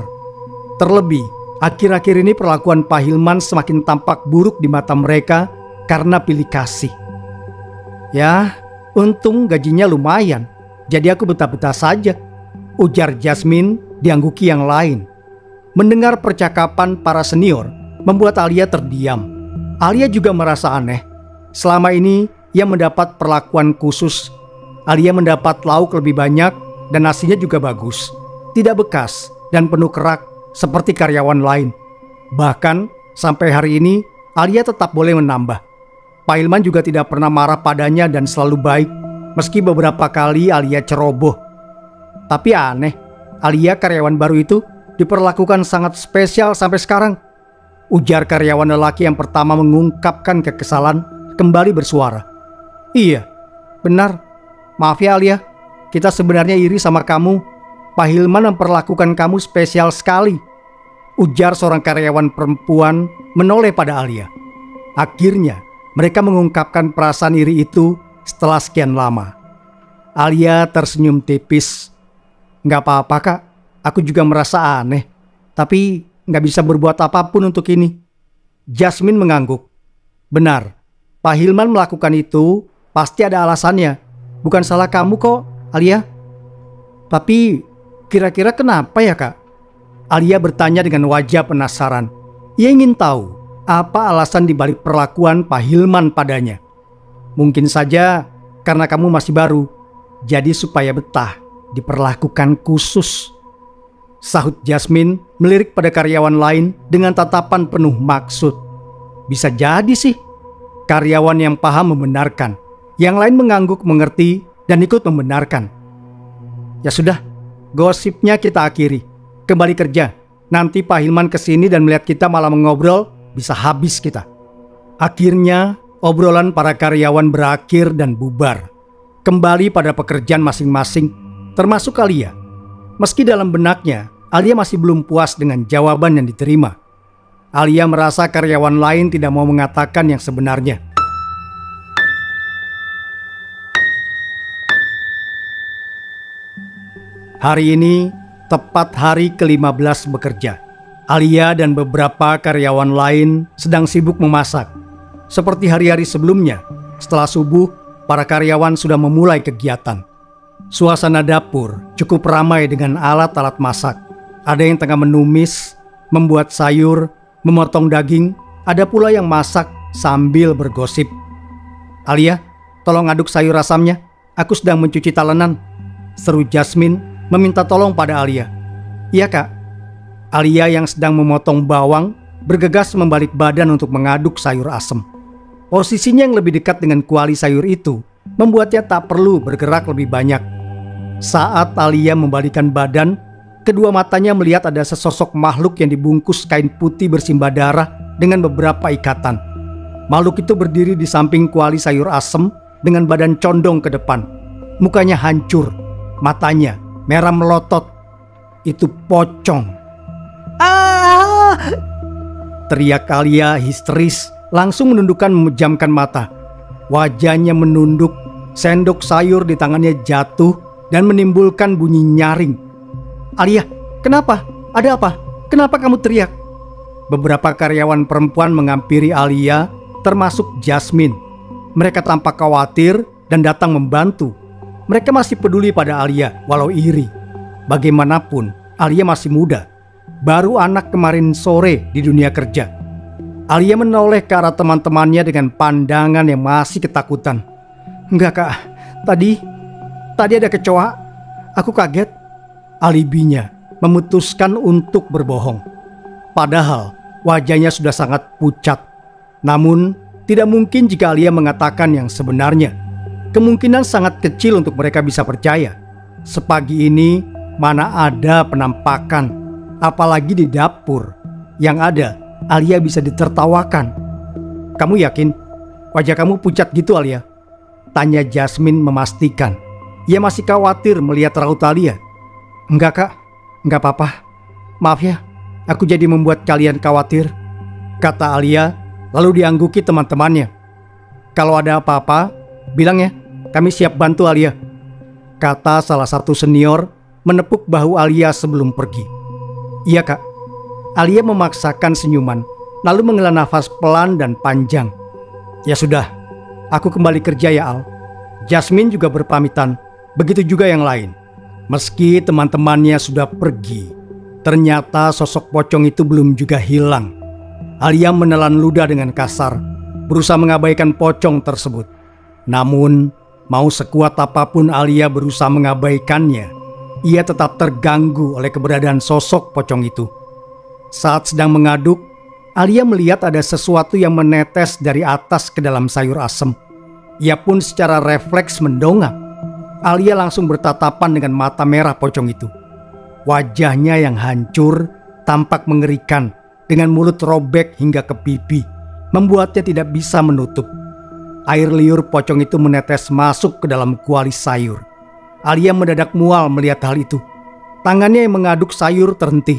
Terlebih, akhir-akhir ini perlakuan Pak Hilman semakin tampak buruk di mata mereka karena pilih kasih. "Ya, untung gajinya lumayan, jadi aku betah-betah saja," ujar Jasmine diangguki yang lain. Mendengar percakapan para senior membuat Alia terdiam. Alia juga merasa aneh. Selama ini ia mendapat perlakuan khusus. Alia mendapat lauk lebih banyak dan nasinya juga bagus, tidak bekas dan penuh kerak seperti karyawan lain. Bahkan sampai hari ini Alia tetap boleh menambah. Pak Hilman juga tidak pernah marah padanya dan selalu baik, meski beberapa kali Alia ceroboh. Tapi aneh, Alia karyawan baru itu diperlakukan sangat spesial sampai sekarang, ujar karyawan lelaki yang pertama mengungkapkan kekesalan kembali bersuara. "Iya, Benar. Maaf ya Alia, kita sebenarnya iri sama kamu. Pak Hilman memperlakukan kamu spesial sekali, ujar seorang karyawan perempuan menoleh pada Alia. Akhirnya mereka mengungkapkan perasaan iri itu setelah sekian lama. Alia tersenyum tipis. Nggak apa-apa kak, aku juga merasa aneh, tapi nggak bisa berbuat apapun untuk ini. Jasmine mengangguk. Benar, Pak Hilman melakukan itu pasti ada alasannya. Bukan salah kamu kok, Alia. Tapi kira-kira kenapa ya kak? Alia bertanya dengan wajah penasaran. Ia ingin tahu apa alasan dibalik perlakuan Pak Hilman padanya. Mungkin saja karena kamu masih baru, jadi supaya betah diperlakukan khusus, sahut Jasmine melirik pada karyawan lain dengan tatapan penuh maksud. Bisa jadi sih. Karyawan yang paham membenarkan, yang lain mengangguk mengerti dan ikut membenarkan. Ya sudah, gosipnya kita akhiri. Kembali kerja. Nanti Pak Hilman kesini dan melihat kita malah mengobrol, bisa habis kita. Akhirnya obrolan para karyawan berakhir dan bubar. Kembali pada pekerjaan masing-masing, termasuk Alia. Meski dalam benaknya, Alia masih belum puas dengan jawaban yang diterima. Alia merasa karyawan lain tidak mau mengatakan yang sebenarnya. Hari ini tepat hari ke-15 bekerja. Alia dan beberapa karyawan lain sedang sibuk memasak. Seperti hari-hari sebelumnya, setelah subuh, para karyawan sudah memulai kegiatan. Suasana dapur cukup ramai dengan alat-alat masak. Ada yang tengah menumis, membuat sayur, memotong daging, ada pula yang masak sambil bergosip. Alia, tolong aduk sayur asamnya, aku sedang mencuci talenan, seru Jasmine meminta tolong pada Alia. Iya kak. Alia yang sedang memotong bawang bergegas membalik badan untuk mengaduk sayur asem. Posisinya yang lebih dekat dengan kuali sayur itu membuatnya tak perlu bergerak lebih banyak. Saat Alia membalikkan badan, kedua matanya melihat ada sesosok makhluk yang dibungkus kain putih bersimbah darah dengan beberapa ikatan. Makhluk itu berdiri di samping kuali sayur asem dengan badan condong ke depan. Mukanya hancur, matanya merah melotot. Itu pocong. Ah! Teriak Alia histeris, langsung menundukkan memejamkan mata. Wajahnya menunduk, sendok sayur di tangannya jatuh dan menimbulkan bunyi nyaring. Alia, kenapa? Ada apa? Kenapa kamu teriak? Beberapa karyawan perempuan menghampiri Alia, termasuk Jasmine. Mereka tampak khawatir dan datang membantu. Mereka masih peduli pada Alia, walau iri. Bagaimanapun, Alia masih muda. Baru anak kemarin sore di dunia kerja. Alia menoleh ke arah teman-temannya dengan pandangan yang masih ketakutan. Enggak kak, tadi ada kecoa. Aku kaget. Alibinya memutuskan untuk berbohong. Padahal wajahnya sudah sangat pucat. Namun tidak mungkin jika Alia mengatakan yang sebenarnya. Kemungkinan sangat kecil untuk mereka bisa percaya. Sepagi ini mana ada penampakan, apalagi di dapur. Yang ada Alia bisa ditertawakan. Kamu yakin wajah kamu pucat gitu Alia? Tanya Jasmine memastikan. Ia masih khawatir melihat raut Alia. Enggak kak, enggak apa-apa. Maaf ya, aku jadi membuat kalian khawatir, kata Alia lalu diangguki teman-temannya. Kalau ada apa-apa, bilang ya, kami siap bantu Alia, kata salah satu senior menepuk bahu Alia sebelum pergi. Iya kak. Alia memaksakan senyuman, lalu menghela nafas pelan dan panjang. Ya sudah, aku kembali kerja ya Al. Jasmine juga berpamitan, begitu juga yang lain. Meski teman-temannya sudah pergi, ternyata sosok pocong itu belum juga hilang. Alia menelan ludah dengan kasar, berusaha mengabaikan pocong tersebut. Namun, mau sekuat apapun Alia berusaha mengabaikannya, ia tetap terganggu oleh keberadaan sosok pocong itu. Saat sedang mengaduk, Alia melihat ada sesuatu yang menetes dari atas ke dalam sayur asem. Ia pun secara refleks mendongak. Alia langsung bertatapan dengan mata merah pocong itu. Wajahnya yang hancur tampak mengerikan dengan mulut robek hingga ke pipi, membuatnya tidak bisa menutup. Air liur pocong itu menetes masuk ke dalam kuali sayur. Alia mendadak mual melihat hal itu. Tangannya yang mengaduk sayur terhenti,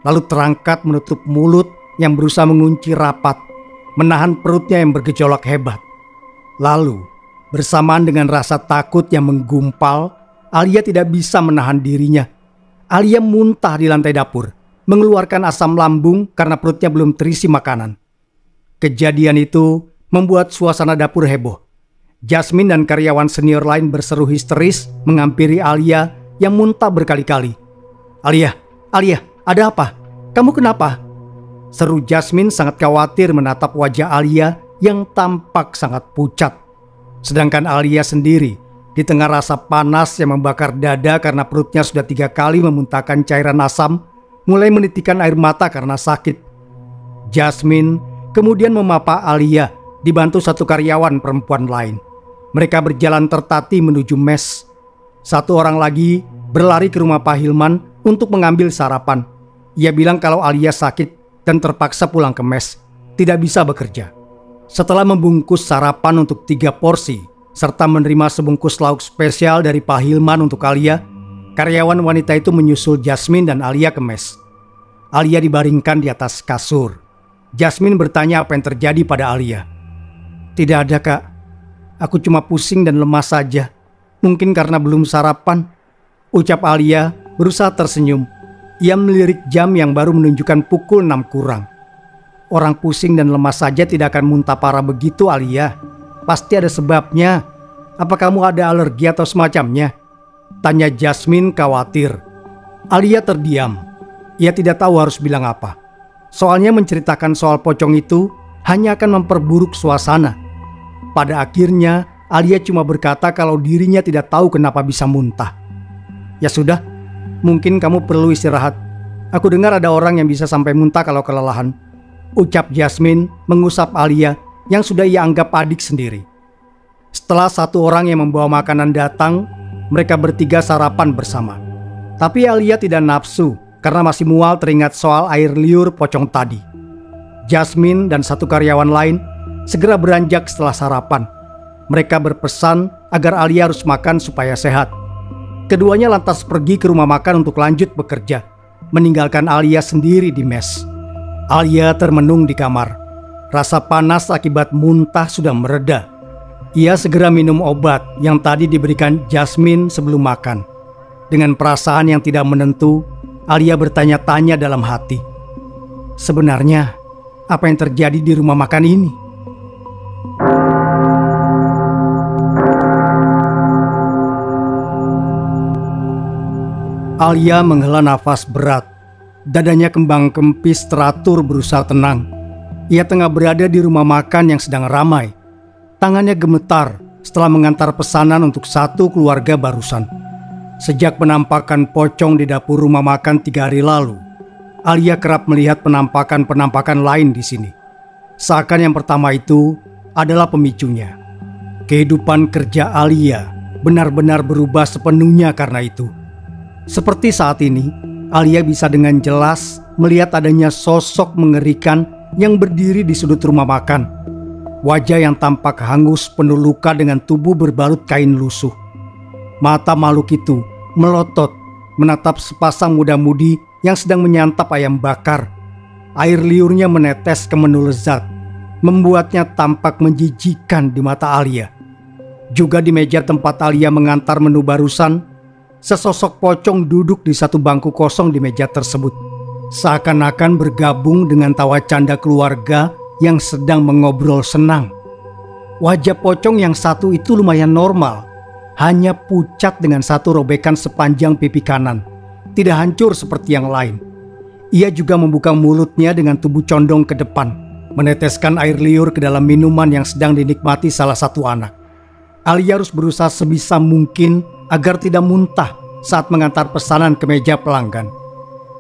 lalu terangkat menutup mulut yang berusaha mengunci rapat, menahan perutnya yang bergejolak hebat. Lalu, bersamaan dengan rasa takut yang menggumpal, Alia tidak bisa menahan dirinya. Alia muntah di lantai dapur, mengeluarkan asam lambung karena perutnya belum terisi makanan. Kejadian itu membuat suasana dapur heboh. Jasmine dan karyawan senior lain berseru histeris menghampiri Alia yang muntah berkali-kali. Alia, ada apa? Kamu kenapa? Seru Jasmine sangat khawatir menatap wajah Alia yang tampak sangat pucat. Sedangkan Alia sendiri, di tengah rasa panas yang membakar dada karena perutnya sudah 3 kali memuntahkan cairan asam, mulai menitikkan air mata karena sakit. Jasmine kemudian memapa Alia, dibantu satu karyawan perempuan lain. Mereka berjalan tertati menuju mes. Satu orang lagi berlari ke rumah Pak Hilman untuk mengambil sarapan. Ia bilang kalau Alia sakit dan terpaksa pulang ke mes, tidak bisa bekerja. Setelah membungkus sarapan untuk 3 porsi, serta menerima sebungkus lauk spesial dari Pak Hilman untuk Alia, karyawan wanita itu menyusul Jasmine dan Alia ke mes. Alia dibaringkan di atas kasur. Jasmine bertanya apa yang terjadi pada Alia. Tidak ada, Kak. Aku cuma pusing dan lemas saja. Mungkin karena belum sarapan, ucap Alia berusaha tersenyum. Ia melirik jam yang baru menunjukkan pukul 6 kurang. Orang pusing dan lemas saja tidak akan muntah parah begitu, Alia. Pasti ada sebabnya. Apa kamu ada alergi atau semacamnya? Tanya Jasmine khawatir. Alia terdiam. Ia tidak tahu harus bilang apa. Soalnya menceritakan soal pocong itu hanya akan memperburuk suasana. Pada akhirnya, Alia cuma berkata kalau dirinya tidak tahu kenapa bisa muntah. Ya sudah, mungkin kamu perlu istirahat. Aku dengar ada orang yang bisa sampai muntah kalau kelelahan, ucap Jasmine mengusap Alia yang sudah ia anggap adik sendiri. Setelah satu orang yang membawa makanan datang, mereka bertiga sarapan bersama. Tapi Alia tidak nafsu karena masih mual teringat soal air liur pocong tadi. Jasmine dan satu karyawan lain segera beranjak setelah sarapan. Mereka berpesan agar Alia harus makan supaya sehat. Keduanya lantas pergi ke rumah makan untuk lanjut bekerja, meninggalkan Alia sendiri di mes. Alia termenung di kamar. Rasa panas akibat muntah sudah mereda. Ia segera minum obat yang tadi diberikan Jasmine sebelum makan. Dengan perasaan yang tidak menentu, Alia bertanya-tanya dalam hati. Sebenarnya, apa yang terjadi di rumah makan ini? Alia menghela nafas berat. Dadanya kembang kempis teratur berusaha tenang. Ia tengah berada di rumah makan yang sedang ramai. Tangannya gemetar setelah mengantar pesanan untuk satu keluarga barusan. Sejak penampakan pocong di dapur rumah makan 3 hari lalu, Alia kerap melihat penampakan-penampakan lain di sini. Seakan yang pertama itu adalah pemicunya. Kehidupan kerja Alia benar-benar berubah sepenuhnya karena itu. Seperti saat ini, Alia bisa dengan jelas melihat adanya sosok mengerikan yang berdiri di sudut rumah makan. Wajah yang tampak hangus penuh luka dengan tubuh berbalut kain lusuh. Mata makhluk itu melotot menatap sepasang muda-mudi yang sedang menyantap ayam bakar. Air liurnya menetes ke menu lezat, membuatnya tampak menjijikan di mata Alia. Juga di meja tempat Alia mengantar menu barusan, sesosok pocong duduk di satu bangku kosong di meja tersebut, seakan-akan bergabung dengan tawa canda keluarga yang sedang mengobrol senang. Wajah pocong yang satu itu lumayan normal, hanya pucat dengan satu robekan sepanjang pipi kanan, tidak hancur seperti yang lain. Ia juga membuka mulutnya dengan tubuh condong ke depan, meneteskan air liur ke dalam minuman yang sedang dinikmati salah satu anak. Alia harus berusaha sebisa mungkin agar tidak muntah saat mengantar pesanan ke meja pelanggan.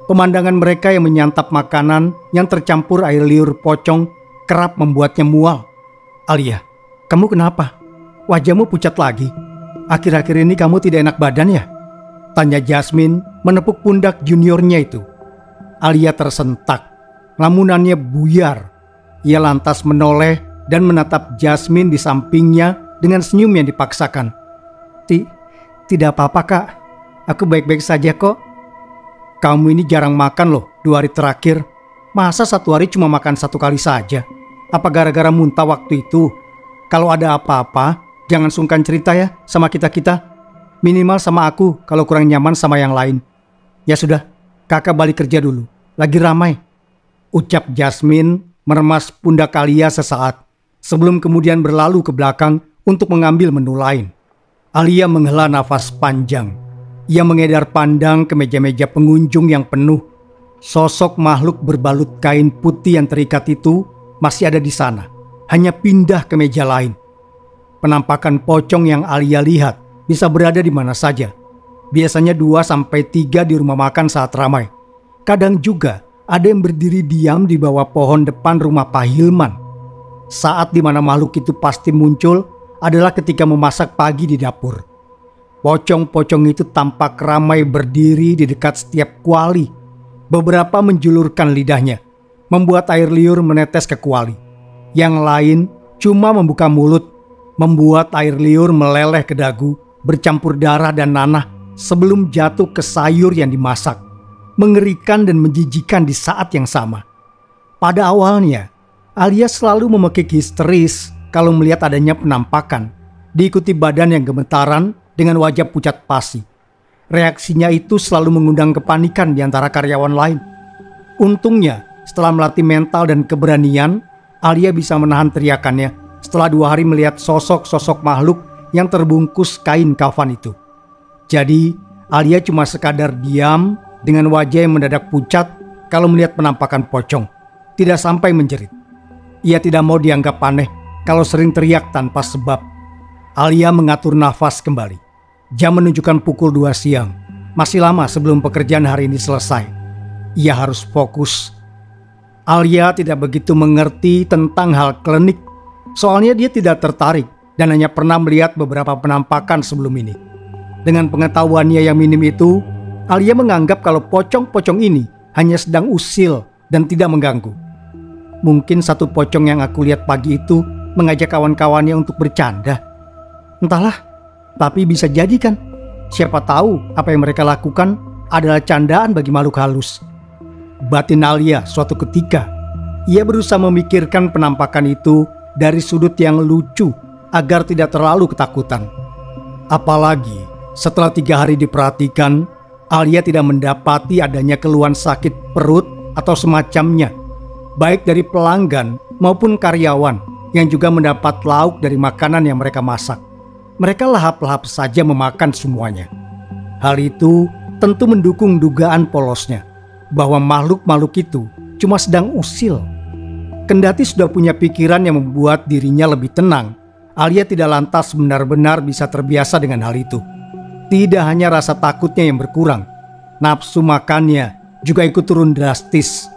Pemandangan mereka yang menyantap makanan yang tercampur air liur pocong kerap membuatnya mual. Alia, kamu kenapa? Wajahmu pucat lagi. Akhir-akhir ini kamu tidak enak badan ya? Tanya Jasmine menepuk pundak juniornya itu. Alia tersentak. Lamunannya buyar. Ia lantas menoleh dan menatap Jasmine di sampingnya dengan senyum yang dipaksakan. Tidak apa-apa kak, aku baik-baik saja kok. Kamu ini jarang makan loh 2 hari terakhir. Masa 1 hari cuma makan 1 kali saja? Apa gara-gara muntah waktu itu? Kalau ada apa-apa, jangan sungkan cerita ya sama kita-kita. Minimal sama aku kalau kurang nyaman sama yang lain. Ya sudah, kakak balik kerja dulu. Lagi ramai. Ucap Jasmine meremas pundak Alia sesaat sebelum kemudian berlalu ke belakang untuk mengambil menu lain. Alia menghela nafas panjang. Ia mengedar pandang ke meja-meja pengunjung yang penuh. Sosok makhluk berbalut kain putih yang terikat itu masih ada di sana, hanya pindah ke meja lain. Penampakan pocong yang Alia lihat bisa berada di mana saja. Biasanya 2-3 di rumah makan saat ramai. Kadang juga ada yang berdiri diam di bawah pohon depan rumah Pak Hilman. Saat di mana makhluk itu pasti muncul adalah ketika memasak pagi di dapur. Pocong-pocong itu tampak ramai berdiri di dekat setiap kuali. Beberapa menjulurkan lidahnya, membuat air liur menetes ke kuali. Yang lain cuma membuka mulut, membuat air liur meleleh ke dagu, bercampur darah dan nanah sebelum jatuh ke sayur yang dimasak. Mengerikan dan menjijikan di saat yang sama. Pada awalnya, Alia selalu memekik histeris kalau melihat adanya penampakan, diikuti badan yang gemetaran dengan wajah pucat pasi. Reaksinya itu selalu mengundang kepanikan di antara karyawan lain. Untungnya, setelah melatih mental dan keberanian, Alia bisa menahan teriakannya setelah 2 hari melihat sosok-sosok makhluk yang terbungkus kain kafan itu. Jadi, Alia cuma sekadar diam dengan wajah yang mendadak pucat kalau melihat penampakan pocong, tidak sampai menjerit. Ia tidak mau dianggap aneh kalau sering teriak tanpa sebab. Alia mengatur nafas kembali. Jam menunjukkan pukul 2 siang. Masih lama sebelum pekerjaan hari ini selesai. Ia harus fokus. Alia tidak begitu mengerti tentang hal klinik. Soalnya dia tidak tertarik dan hanya pernah melihat beberapa penampakan sebelum ini. Dengan pengetahuannya yang minim itu, Alia menganggap kalau pocong-pocong ini hanya sedang usil dan tidak mengganggu. Mungkin satu pocong yang aku lihat pagi itu mengajak kawan-kawannya untuk bercanda. Entahlah, tapi bisa jadi kan. Siapa tahu apa yang mereka lakukan adalah candaan bagi makhluk halus. Batin Alia suatu ketika, ia berusaha memikirkan penampakan itu dari sudut yang lucu agar tidak terlalu ketakutan. Apalagi setelah 3 hari diperhatikan, Alia tidak mendapati adanya keluhan sakit perut atau semacamnya, baik dari pelanggan maupun karyawan yang juga mendapat lauk dari makanan yang mereka masak. Mereka lahap-lahap saja memakan semuanya. Hal itu tentu mendukung dugaan polosnya bahwa makhluk-makhluk itu cuma sedang usil. Kendati sudah punya pikiran yang membuat dirinya lebih tenang, Alia tidak lantas benar-benar bisa terbiasa dengan hal itu. Tidak hanya rasa takutnya yang berkurang, nafsu makannya juga ikut turun drastis.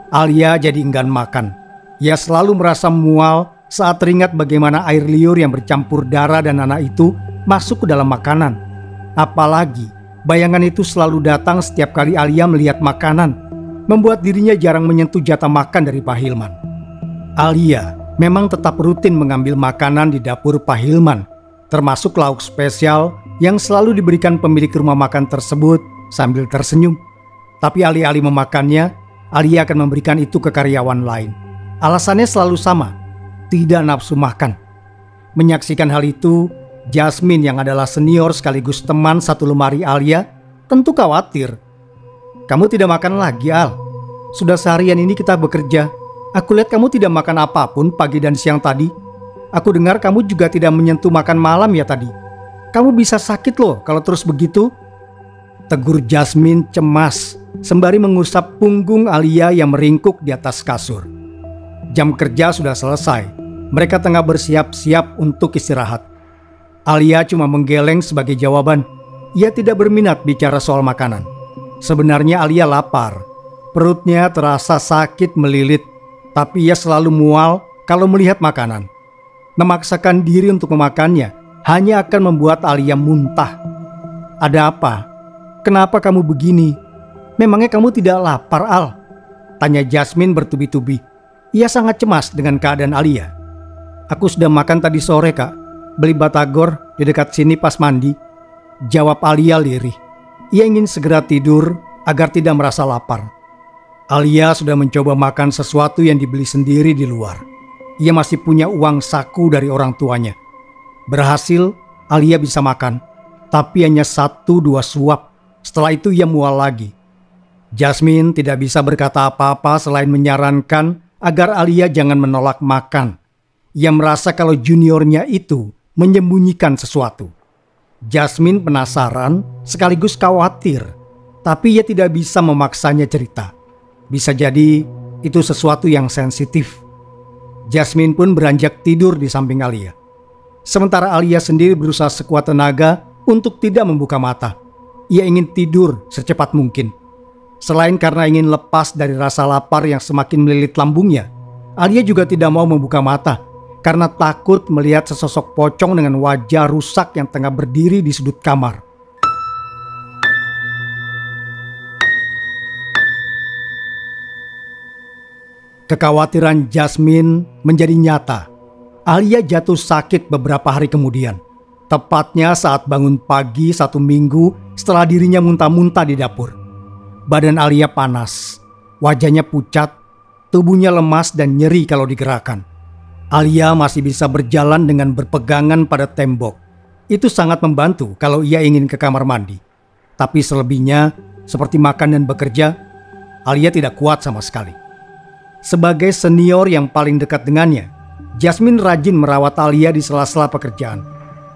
Alia jadi enggan makan. Ia selalu merasa mual saat teringat bagaimana air liur yang bercampur darah dan nanah itu masuk ke dalam makanan. Apalagi bayangan itu selalu datang setiap kali Alia melihat makanan, membuat dirinya jarang menyentuh jatah makan dari Pak Hilman. Alia memang tetap rutin mengambil makanan di dapur Pak Hilman, termasuk lauk spesial yang selalu diberikan pemilik rumah makan tersebut sambil tersenyum. Tapi alih-alih memakannya, Alia akan memberikan itu ke karyawan lain. Alasannya selalu sama, tidak nafsu makan. Menyaksikan hal itu, Jasmine yang adalah senior sekaligus teman satu lemari Alia tentu khawatir. Kamu tidak makan lagi, Al. Sudah seharian ini kita bekerja. Aku lihat kamu tidak makan apapun pagi dan siang tadi. Aku dengar kamu juga tidak menyentuh makan malam ya tadi. Kamu bisa sakit loh kalau terus begitu. Tegur Jasmine cemas sembari mengusap punggung Alia yang meringkuk di atas kasur. Jam kerja sudah selesai. Mereka tengah bersiap-siap untuk istirahat. Alia cuma menggeleng sebagai jawaban. Ia tidak berminat bicara soal makanan. Sebenarnya Alia lapar. Perutnya terasa sakit melilit, tapi ia selalu mual kalau melihat makanan. Memaksakan diri untuk memakannya hanya akan membuat Alia muntah. Ada apa? Kenapa kamu begini? Memangnya kamu tidak lapar, Al? Tanya Jasmine bertubi-tubi. Ia sangat cemas dengan keadaan Alia. Aku sudah makan tadi sore, Kak. Beli batagor di dekat sini pas mandi. Jawab Alia lirih. Ia ingin segera tidur agar tidak merasa lapar. Alia sudah mencoba makan sesuatu yang dibeli sendiri di luar. Ia masih punya uang saku dari orang tuanya. Berhasil, Alia bisa makan, tapi hanya 1-2 suap. Setelah itu ia mual lagi. Jasmine tidak bisa berkata apa-apa selain menyarankan agar Alia jangan menolak makan. Ia merasa kalau juniornya itu menyembunyikan sesuatu. Jasmine penasaran sekaligus khawatir, tapi ia tidak bisa memaksanya cerita. Bisa jadi itu sesuatu yang sensitif. Jasmine pun beranjak tidur di samping Alia. Sementara Alia sendiri berusaha sekuat tenaga untuk tidak membuka mata. Ia ingin tidur secepat mungkin. Selain karena ingin lepas dari rasa lapar yang semakin melilit lambungnya, Alia juga tidak mau membuka mata karena takut melihat sesosok pocong dengan wajah rusak yang tengah berdiri di sudut kamar. Kekhawatiran Jasmine menjadi nyata. Alia jatuh sakit beberapa hari kemudian. Tepatnya saat bangun pagi 1 minggu setelah dirinya muntah-muntah di dapur. Badan Alia panas, wajahnya pucat, tubuhnya lemas dan nyeri kalau digerakkan. Alia masih bisa berjalan dengan berpegangan pada tembok. Itu sangat membantu kalau ia ingin ke kamar mandi. Tapi selebihnya, seperti makan dan bekerja, Alia tidak kuat sama sekali. Sebagai senior yang paling dekat dengannya, Jasmine rajin merawat Alia di sela-sela pekerjaan.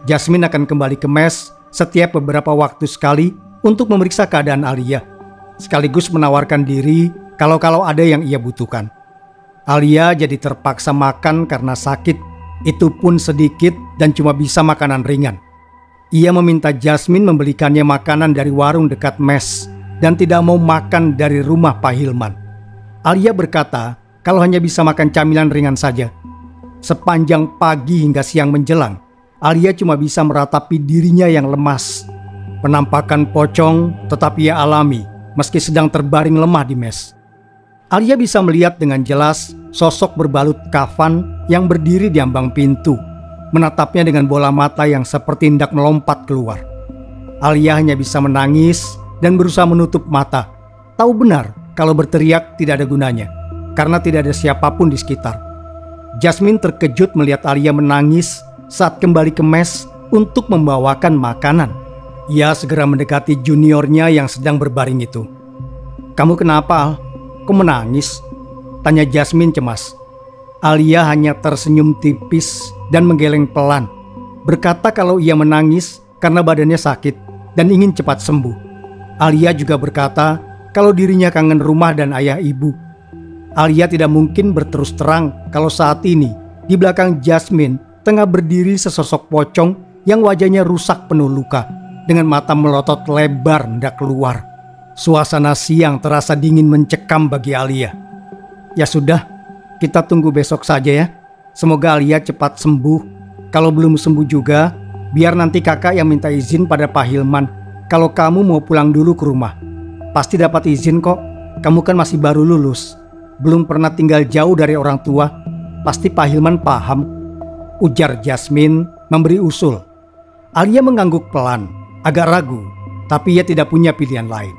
Jasmine akan kembali ke mes setiap beberapa waktu sekali untuk memeriksa keadaan Alia, sekaligus menawarkan diri kalau ada yang ia butuhkan. Alia jadi terpaksa makan karena sakit, itu pun sedikit dan cuma bisa makanan ringan. Ia meminta Jasmine membelikannya makanan dari warung dekat mes dan tidak mau makan dari rumah Pak Hilman. Alia berkata kalau hanya bisa makan camilan ringan saja. Sepanjang pagi hingga siang menjelang, Alia cuma bisa meratapi dirinya yang lemas. Penampakan pocong tetap ia alami meski sedang terbaring lemah di mes. Alia bisa melihat dengan jelas sosok berbalut kafan yang berdiri di ambang pintu, menatapnya dengan bola mata yang seperti hendak melompat keluar. Alia hanya bisa menangis dan berusaha menutup mata. Tahu benar kalau berteriak tidak ada gunanya, karena tidak ada siapapun di sekitar. Jasmine terkejut melihat Alia menangis saat kembali ke mes untuk membawakan makanan. Ia segera mendekati juniornya yang sedang berbaring itu. "Kamu kenapa, Al? Kok menangis?" tanya Jasmine cemas. Alia hanya tersenyum tipis dan menggeleng pelan, berkata kalau ia menangis karena badannya sakit dan ingin cepat sembuh. Alia juga berkata kalau dirinya kangen rumah dan ayah ibu. Alia tidak mungkin berterus terang kalau saat ini di belakang Jasmine tengah berdiri sesosok pocong yang wajahnya rusak penuh luka dengan mata melotot lebar hendak keluar. Suasana siang terasa dingin mencekam bagi Alia. Ya sudah, kita tunggu besok saja ya. Semoga Alia cepat sembuh. Kalau belum sembuh juga, biar nanti kakak yang minta izin pada Pak Hilman kalau kamu mau pulang dulu ke rumah. Pasti dapat izin kok. Kamu kan masih baru lulus, belum pernah tinggal jauh dari orang tua. Pasti Pak Hilman paham, ujar Jasmine memberi usul. Alia mengangguk pelan, agak ragu, tapi ia tidak punya pilihan lain.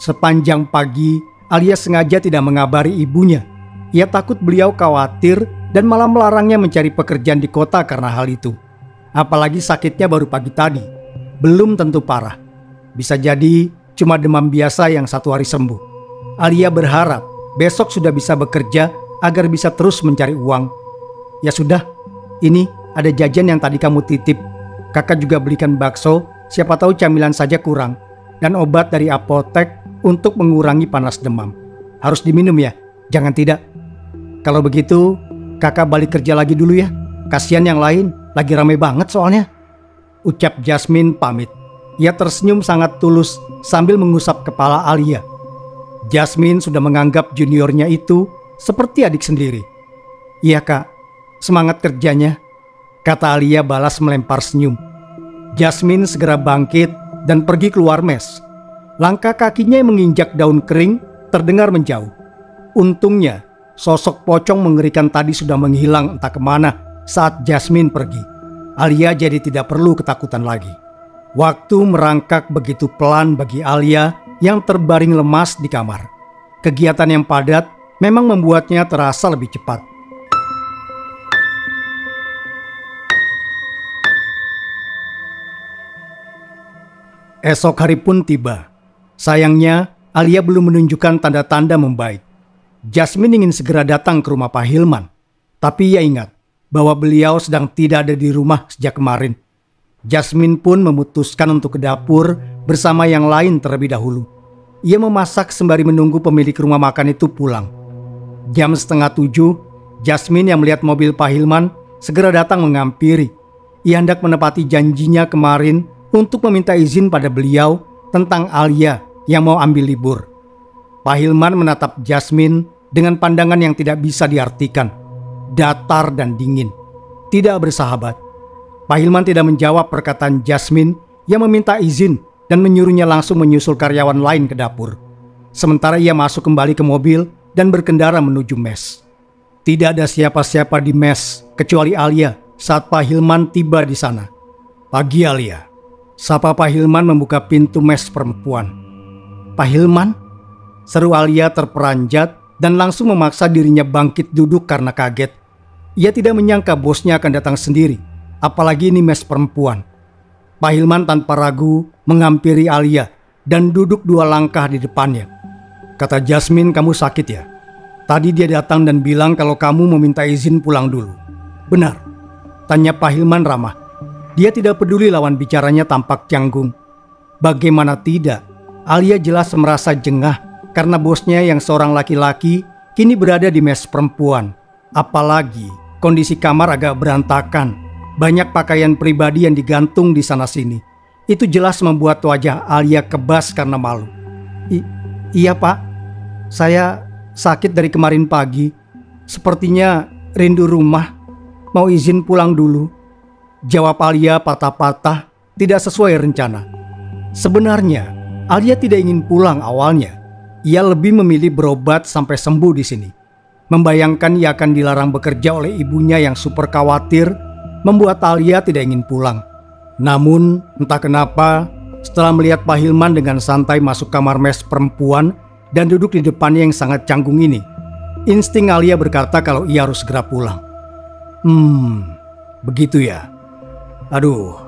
Sepanjang pagi, Alia sengaja tidak mengabari ibunya. Ia takut beliau khawatir dan malah melarangnya mencari pekerjaan di kota karena hal itu. Apalagi sakitnya baru pagi tadi, belum tentu parah. Bisa jadi cuma demam biasa yang 1 hari sembuh. Alia berharap besok sudah bisa bekerja agar bisa terus mencari uang. Ya sudah, ini ada jajan yang tadi kamu titip. Kakak juga belikan bakso, siapa tahu camilan saja kurang. Dan obat dari apotek untuk mengurangi panas demam. Harus diminum ya, jangan tidak. Kalau begitu, kakak balik kerja lagi dulu ya. Kasihan yang lain, lagi ramai banget soalnya. Ucap Jasmine pamit. Ia tersenyum sangat tulus sambil mengusap kepala Alia. Jasmine sudah menganggap juniornya itu seperti adik sendiri. "Iya kak, semangat kerjanya," kata Alia balas melempar senyum. Jasmine segera bangkit dan pergi keluar mes. Langkah kakinya yang menginjak daun kering terdengar menjauh. Untungnya, sosok pocong mengerikan tadi sudah menghilang entah kemana Saat Jasmine pergi, Alia jadi tidak perlu ketakutan lagi. Waktu merangkak begitu pelan bagi Alia yang terbaring lemas di kamar. Kegiatan yang padat memang membuatnya terasa lebih cepat. Esok hari pun tiba. Sayangnya, Alia belum menunjukkan tanda-tanda membaik. Jasmine ingin segera datang ke rumah Pak Hilman, tapi ia ingat bahwa beliau sedang tidak ada di rumah sejak kemarin. Jasmine pun memutuskan untuk ke dapur bersama yang lain terlebih dahulu. Ia memasak sembari menunggu pemilik rumah makan itu pulang. Jam 6:30, Jasmine yang melihat mobil Pak Hilman segera datang menghampiri. Ia hendak menepati janjinya kemarin untuk meminta izin pada beliau tentang Alia yang mau ambil libur. Pak Hilman menatap Jasmine dengan pandangan yang tidak bisa diartikan, datar dan dingin, tidak bersahabat. Pak Hilman tidak menjawab perkataan Jasmine yang meminta izin dan menyuruhnya langsung menyusul karyawan lain ke dapur. Sementara ia masuk kembali ke mobil dan berkendara menuju mes. Tidak ada siapa-siapa di mes kecuali Alia saat Pak Hilman tiba di sana. "Pagi Alia," sapa Pak Hilman membuka pintu mes perempuan. "Pak Hilman?" seru Alia terperanjat dan langsung memaksa dirinya bangkit duduk karena kaget. Ia tidak menyangka bosnya akan datang sendiri, apalagi ini mes perempuan. Pak Hilman tanpa ragu menghampiri Alia dan duduk 2 langkah di depannya. "Kata Jasmine kamu sakit ya? Tadi dia datang dan bilang kalau kamu meminta izin pulang dulu. Benar?" tanya Pak Hilman ramah. Dia tidak peduli lawan bicaranya tampak canggung. Bagaimana tidak, Alia jelas merasa jengah karena bosnya yang seorang laki-laki kini berada di mes perempuan. Apalagi kondisi kamar agak berantakan. Banyak pakaian pribadi yang digantung di sana-sini. Itu jelas membuat wajah Alia kebas karena malu. Iya Pak, saya sakit dari kemarin pagi. Sepertinya rindu rumah. Mau izin pulang dulu," jawab Alia patah-patah, tidak sesuai rencana. Sebenarnya Alia tidak ingin pulang awalnya. Ia lebih memilih berobat sampai sembuh di sini. Membayangkan ia akan dilarang bekerja oleh ibunya yang super khawatir membuat Alia tidak ingin pulang. Namun entah kenapa setelah melihat Pak Hilman dengan santai masuk kamar mes perempuan dan duduk di depannya yang sangat canggung ini, insting Alia berkata kalau ia harus segera pulang. Begitu ya. Aduh,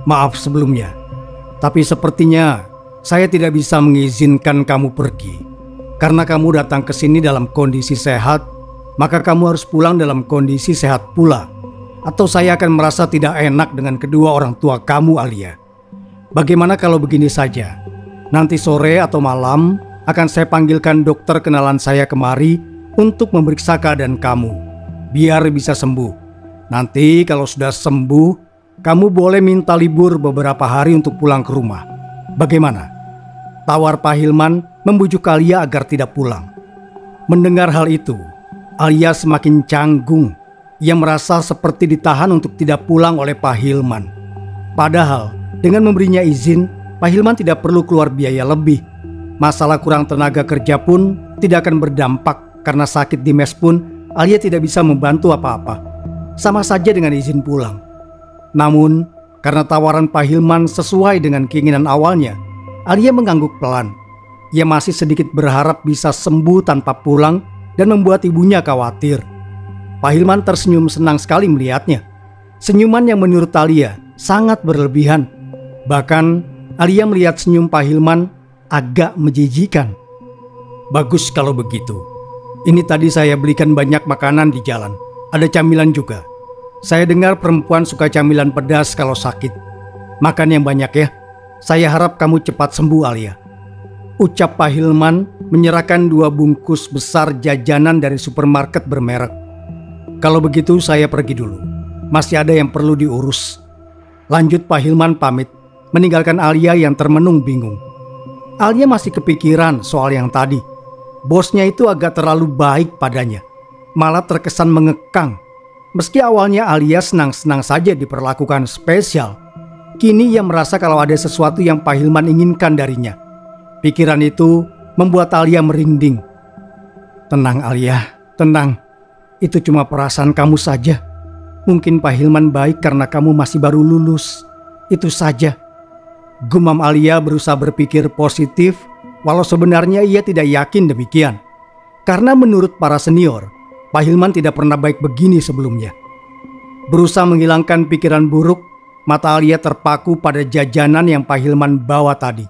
maaf sebelumnya. Tapi sepertinya saya tidak bisa mengizinkan kamu pergi. Karena kamu datang ke sini dalam kondisi sehat, maka kamu harus pulang dalam kondisi sehat pula. Atau saya akan merasa tidak enak dengan kedua orang tua kamu, Alia. Bagaimana kalau begini saja? Nanti sore atau malam akan saya panggilkan dokter kenalan saya kemari untuk memeriksa keadaan kamu, biar bisa sembuh. Nanti kalau sudah sembuh, kamu boleh minta libur beberapa hari untuk pulang ke rumah. Bagaimana? Tawar Pak Hilman membujuk Alia agar tidak pulang. Mendengar hal itu, Alia semakin canggung. Ia merasa seperti ditahan untuk tidak pulang oleh Pak Hilman. Padahal dengan memberinya izin, Pak Hilman tidak perlu keluar biaya lebih. Masalah kurang tenaga kerja pun tidak akan berdampak. Karena sakit di mes pun Alia tidak bisa membantu apa-apa. Sama saja dengan izin pulang. Namun karena tawaran Pak Hilman sesuai dengan keinginan awalnya, Alia mengangguk pelan. Ia masih sedikit berharap bisa sembuh tanpa pulang dan membuat ibunya khawatir. Pak Hilman tersenyum senang sekali melihatnya. Senyuman yang menurut Alia sangat berlebihan. Bahkan Alia melihat senyum Pak Hilman agak menjijikan. "Bagus kalau begitu. Ini tadi saya belikan banyak makanan di jalan. Ada camilan juga. Saya dengar perempuan suka camilan pedas kalau sakit. Makan yang banyak ya. Saya harap kamu cepat sembuh, Alia," ucap Pak Hilman menyerahkan 2 bungkus besar jajanan dari supermarket bermerek. "Kalau begitu saya pergi dulu. Masih ada yang perlu diurus," lanjut Pak Hilman pamit, meninggalkan Alia yang termenung bingung. Alia masih kepikiran soal yang tadi. Bosnya itu agak terlalu baik padanya, malah terkesan mengekang. Meski awalnya Alia senang-senang saja diperlakukan spesial, kini ia merasa kalau ada sesuatu yang Pak Hilman inginkan darinya. Pikiran itu membuat Alia merinding. "Tenang Alia, tenang. Itu cuma perasaan kamu saja," Mungkin Pak Hilman baik karena kamu masih baru lulus. Itu saja. Gumam Alia berusaha berpikir positif, walau sebenarnya ia tidak yakin demikian. Karena menurut para senior, Pak Hilman tidak pernah baik begini sebelumnya. Berusaha menghilangkan pikiran buruk, mata Alia terpaku pada jajanan yang Pak Hilman bawa tadi.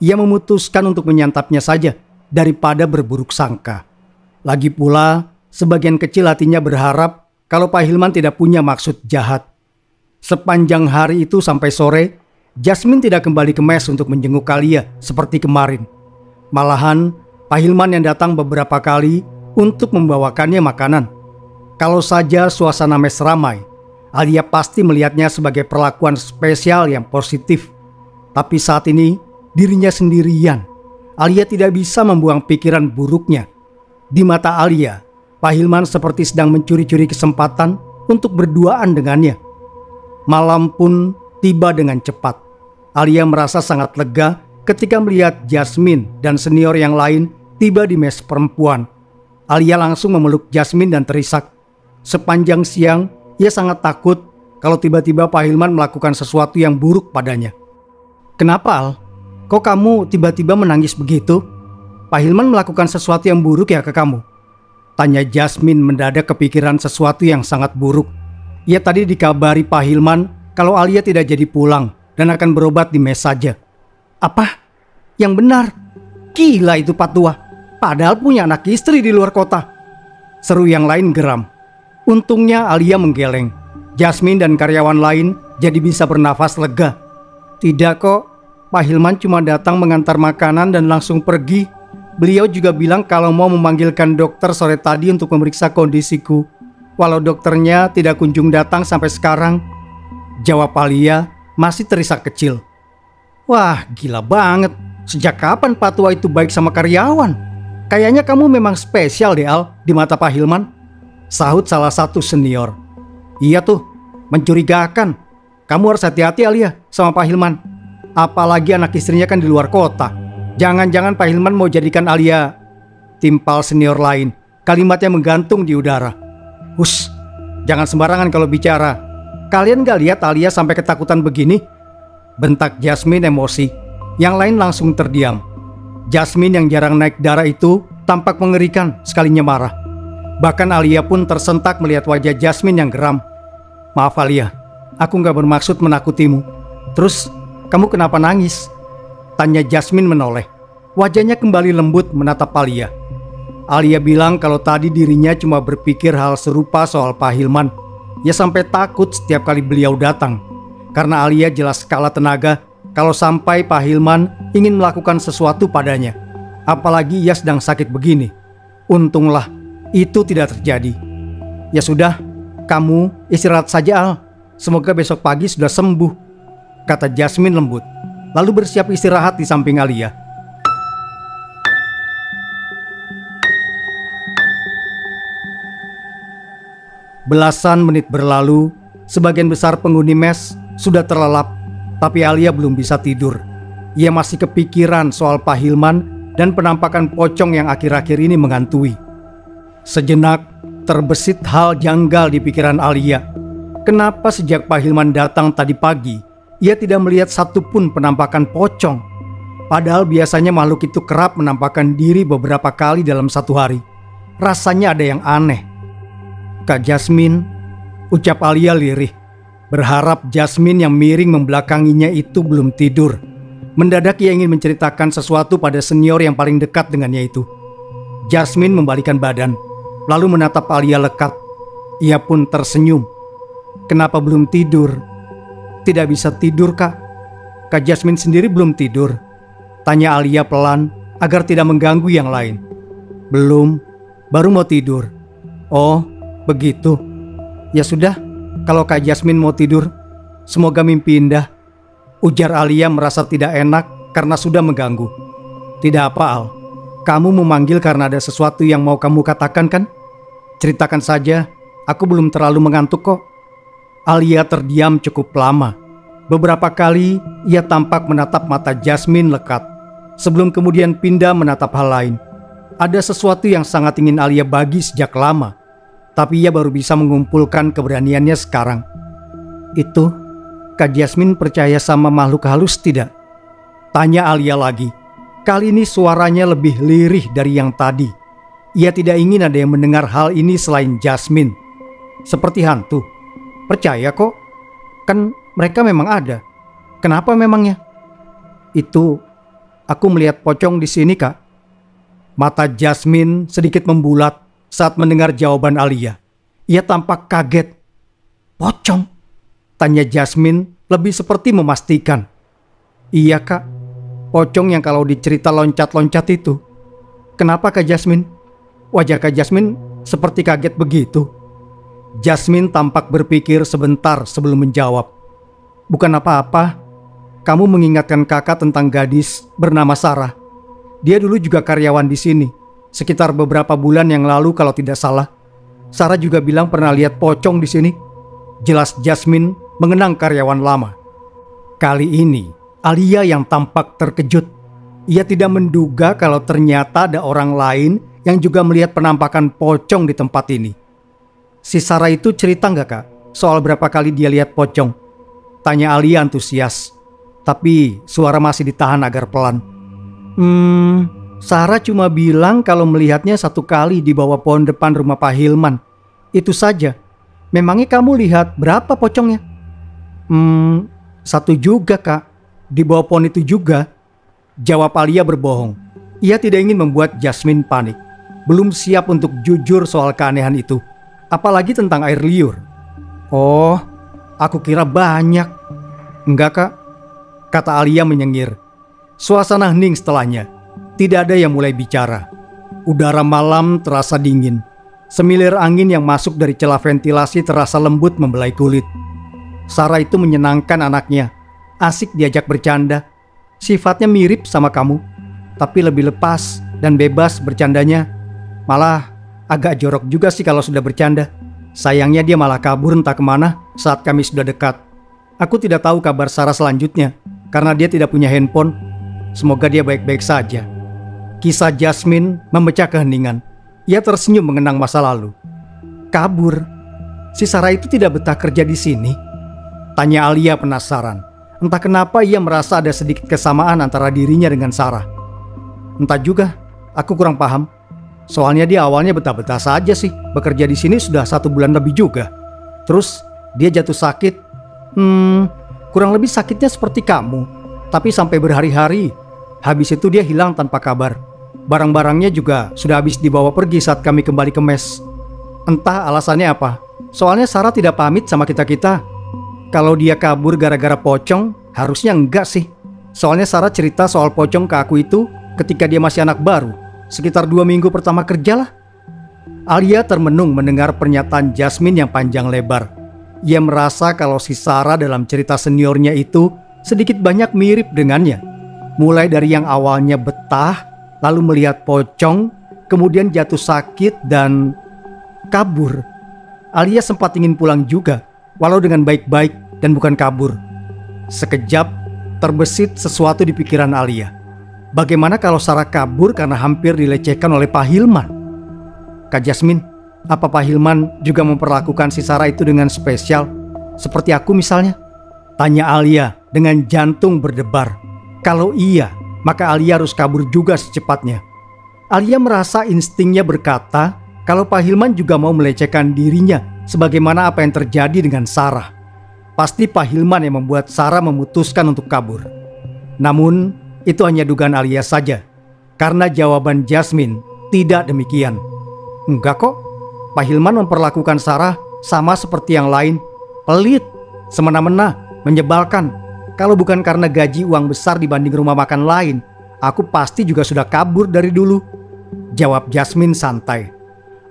Ia memutuskan untuk menyantapnya saja daripada berburuk sangka. Lagi pula, sebagian kecil hatinya berharap kalau Pak Hilman tidak punya maksud jahat. Sepanjang hari itu sampai sore, Jasmine tidak kembali ke mes untuk menjenguk Alia seperti kemarin. Malahan, Pak Hilman yang datang beberapa kali untuk membawakannya makanan. Kalau saja suasana mes ramai, Alia pasti melihatnya sebagai perlakuan spesial yang positif. Tapi saat ini, dirinya sendirian. Alia tidak bisa membuang pikiran buruknya. Di mata Alia, Pak Hilman seperti sedang mencuri-curi kesempatan untuk berduaan dengannya. Malam pun tiba dengan cepat. Alia merasa sangat lega ketika melihat Jasmine dan senior yang lain tiba di mes perempuan. Alia langsung memeluk Jasmine dan terisak. Sepanjang siang, ia sangat takut kalau tiba-tiba Pak Hilman melakukan sesuatu yang buruk padanya. "Kenapa, Al? Kok kamu tiba-tiba menangis begitu? Pak Hilman melakukan sesuatu yang buruk ya ke kamu?" Tanya Jasmine mendadak kepikiran sesuatu yang sangat buruk. Ia tadi dikabari Pak Hilman kalau Alia tidak jadi pulang dan akan berobat di mes saja. "Apa? Yang benar? Gila itu Pak Tua. Padahal punya anak istri di luar kota," seru yang lain geram. Untungnya Alia menggeleng. Jasmine dan karyawan lain jadi bisa bernafas lega. "Tidak kok, Pak Hilman cuma datang mengantar makanan dan langsung pergi. Beliau juga bilang kalau mau memanggilkan dokter sore tadi untuk memeriksa kondisiku. Walau dokternya tidak kunjung datang sampai sekarang," jawab Alia masih terisak kecil. "Wah, gila banget. Sejak kapan Pak Tua itu baik sama karyawan? Kayaknya kamu memang spesial deh, Al, di mata Pak Hilman," sahut salah satu senior. "Iya tuh, mencurigakan. Kamu harus hati-hati Alia sama Pak Hilman. Apalagi anak istrinya kan di luar kota. Jangan-jangan Pak Hilman mau jadikan Alia," timpal senior lain. Kalimatnya menggantung di udara. "Hush, jangan sembarangan kalau bicara. Kalian gak lihat Alia sampai ketakutan begini?" bentak Jasmine emosi. Yang lain langsung terdiam. Jasmine yang jarang naik darah itu tampak mengerikan sekalinya marah. Bahkan Alia pun tersentak melihat wajah Jasmine yang geram. "Maaf Alia, aku gak bermaksud menakutimu. Terus kamu kenapa nangis?" tanya Jasmine menoleh. Wajahnya kembali lembut menatap Alia. Alia bilang kalau tadi dirinya cuma berpikir hal serupa soal Pak Hilman. Ia sampai takut setiap kali beliau datang. Karena Alia jelas kalah tenaga kalau sampai Pak Hilman ingin melakukan sesuatu padanya. Apalagi ia sedang sakit begini. Untunglah itu tidak terjadi. "Ya sudah, kamu istirahat saja Al. Semoga besok pagi sudah sembuh," kata Jasmine lembut. Lalu bersiap istirahat di samping Alia. Belasan menit berlalu, sebagian besar penghuni mes sudah terlelap, tapi Alia belum bisa tidur. Ia masih kepikiran soal Pak Hilman dan penampakan pocong yang akhir-akhir ini menghantui. Sejenak terbesit hal janggal di pikiran Alia. Kenapa sejak Pak Hilman datang tadi pagi, ia tidak melihat satupun penampakan pocong? Padahal biasanya makhluk itu kerap menampakkan diri beberapa kali dalam satu hari. Rasanya ada yang aneh. "Kak Jasmine," ucap Alia lirih. Berharap Jasmine yang miring membelakanginya itu belum tidur. Mendadak ia ingin menceritakan sesuatu pada senior yang paling dekat dengannya itu. Jasmine membalikkan badan, lalu menatap Alia lekat. Ia pun tersenyum. "Kenapa belum tidur?" "Tidak bisa tidur Kak." "Kak Jasmine sendiri belum tidur?" tanya Alia pelan agar tidak mengganggu yang lain. "Belum, baru mau tidur." "Oh, begitu. Ya sudah, kalau Kak Jasmine mau tidur, semoga mimpi indah," ujar Alia merasa tidak enak karena sudah mengganggu. "Tidak apa Al, kamu memanggil karena ada sesuatu yang mau kamu katakan kan? Ceritakan saja, aku belum terlalu mengantuk kok." Alia terdiam cukup lama. Beberapa kali ia tampak menatap mata Jasmine lekat, sebelum kemudian pindah menatap hal lain. Ada sesuatu yang sangat ingin Alia bagi sejak lama, Tapi ia baru bisa mengumpulkan keberaniannya sekarang. Itu, Kak Jasmine percaya sama makhluk halus tidak? Tanya Alia lagi. Kali ini suaranya lebih lirih dari yang tadi. Ia tidak ingin ada yang mendengar hal ini selain Jasmine. Seperti hantu. Percaya kok. Kan mereka memang ada. Kenapa memangnya? Itu, aku melihat pocong di sini, Kak. Mata Jasmine sedikit membulat saat mendengar jawaban Alia. Ia tampak kaget. Pocong? Tanya Jasmine lebih seperti memastikan. Iya, Kak. Pocong yang kalau dicerita loncat-loncat itu. Kenapa, Kak Jasmine? Wajah Kak Jasmine seperti kaget begitu. Jasmine tampak berpikir sebentar sebelum menjawab. Bukan apa-apa. Kamu mengingatkan kakak tentang gadis bernama Sarah. Dia dulu juga karyawan di sini. Sekitar beberapa bulan yang lalu kalau tidak salah. Sarah juga bilang pernah lihat pocong di sini. Jelas Jasmine mengenang karyawan lama. Kali ini Alia yang tampak terkejut. Ia tidak menduga kalau ternyata ada orang lain yang juga melihat penampakan pocong di tempat ini. Si Sarah itu cerita nggak, Kak, soal berapa kali dia lihat pocong? Tanya Alia antusias. Tapi suara masih ditahan agar pelan. Sarah cuma bilang kalau melihatnya satu kali di bawah pohon depan rumah Pak Hilman. Itu saja. Memangnya kamu lihat berapa pocongnya? Satu juga, Kak. Di bawah pohon itu juga. Jawab Alia berbohong. Ia tidak ingin membuat Jasmine panik. Belum siap untuk jujur soal keanehan itu. Apalagi tentang air liur. Oh, aku kira banyak. Enggak, Kak. Kata Alia menyengir. Suasana hening setelahnya. Tidak ada yang mulai bicara. Udara malam terasa dingin. Semilir angin yang masuk dari celah ventilasi terasa lembut membelai kulit. Sarah itu menyenangkan anaknya. Asik diajak bercanda. Sifatnya mirip sama kamu, tapi lebih lepas dan bebas bercandanya. Malah agak jorok juga sih kalau sudah bercanda. Sayangnya dia malah kabur entah kemana saat kami sudah dekat. Aku tidak tahu kabar Sarah selanjutnya karena dia tidak punya handphone. Semoga dia baik-baik saja. Kisah Jasmine memecah keheningan. Ia tersenyum mengenang masa lalu. Kabur? Si Sarah itu tidak betah kerja di sini? Tanya Alia penasaran. Entah kenapa ia merasa ada sedikit kesamaan antara dirinya dengan Sarah. Entah juga, aku kurang paham. Soalnya dia awalnya betah-betah saja sih. Bekerja di sini sudah 1 bulan lebih juga. Terus dia jatuh sakit. Kurang lebih sakitnya seperti kamu. Tapi sampai berhari-hari. Habis itu dia hilang tanpa kabar. Barang-barangnya juga sudah habis dibawa pergi saat kami kembali ke mes. Entah alasannya apa. Soalnya Sarah tidak pamit sama kita-kita. Kalau dia kabur gara-gara pocong, harusnya enggak sih. Soalnya Sarah cerita soal pocong ke aku itu ketika dia masih anak baru. Sekitar 2 minggu pertama kerja lah. Alia termenung mendengar pernyataan Jasmine yang panjang lebar. Ia merasa kalau si Sarah dalam cerita seniornya itu sedikit banyak mirip dengannya. Mulai dari yang awalnya betah, lalu melihat pocong, kemudian jatuh sakit dan kabur. Alia sempat ingin pulang juga, walau dengan baik-baik dan bukan kabur. Sekejap terbesit sesuatu di pikiran Alia. Bagaimana kalau Sarah kabur karena hampir dilecehkan oleh Pak Hilman? Kak Jasmine, apa Pak Hilman juga memperlakukan si Sarah itu dengan spesial? Seperti aku misalnya? Tanya Alia dengan jantung berdebar. Kalau iya, maka Alia harus kabur juga secepatnya. Alia merasa instingnya berkata kalau Pak Hilman juga mau melecehkan dirinya sebagaimana apa yang terjadi dengan Sarah. Pasti Pak Hilman yang membuat Sarah memutuskan untuk kabur. Namun, itu hanya dugaan Alia saja. Karena jawaban Jasmine tidak demikian. Enggak kok, Pak Hilman memperlakukan Sarah sama seperti yang lain. Pelit, semena-mena, menyebalkan. Kalau bukan karena gaji uang besar dibanding rumah makan lain, aku pasti juga sudah kabur dari dulu. Jawab Jasmine santai.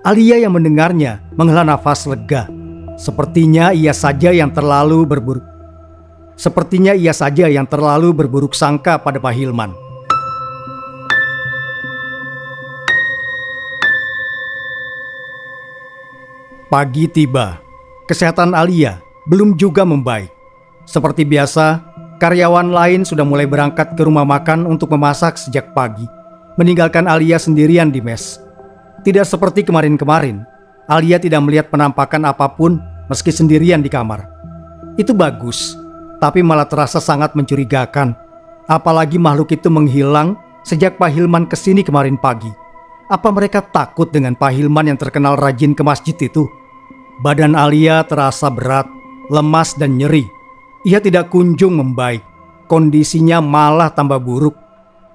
Alia yang mendengarnya menghela nafas lega. Sepertinya ia saja yang terlalu berburuk sangka pada Pak Hilman. Pagi tiba. Kesehatan Alia belum juga membaik. Seperti biasa, karyawan lain sudah mulai berangkat ke rumah makan untuk memasak sejak pagi, meninggalkan Alia sendirian di mes. Tidak seperti kemarin-kemarin, Alia tidak melihat penampakan apapun meski sendirian di kamar. Itu bagus, tapi malah terasa sangat mencurigakan. Apalagi makhluk itu menghilang sejak Pak Hilman kesini kemarin pagi. Apa mereka takut dengan Pak Hilman yang terkenal rajin ke masjid itu? Badan Alia terasa berat, lemas dan nyeri. Ia tidak kunjung membaik. Kondisinya malah tambah buruk.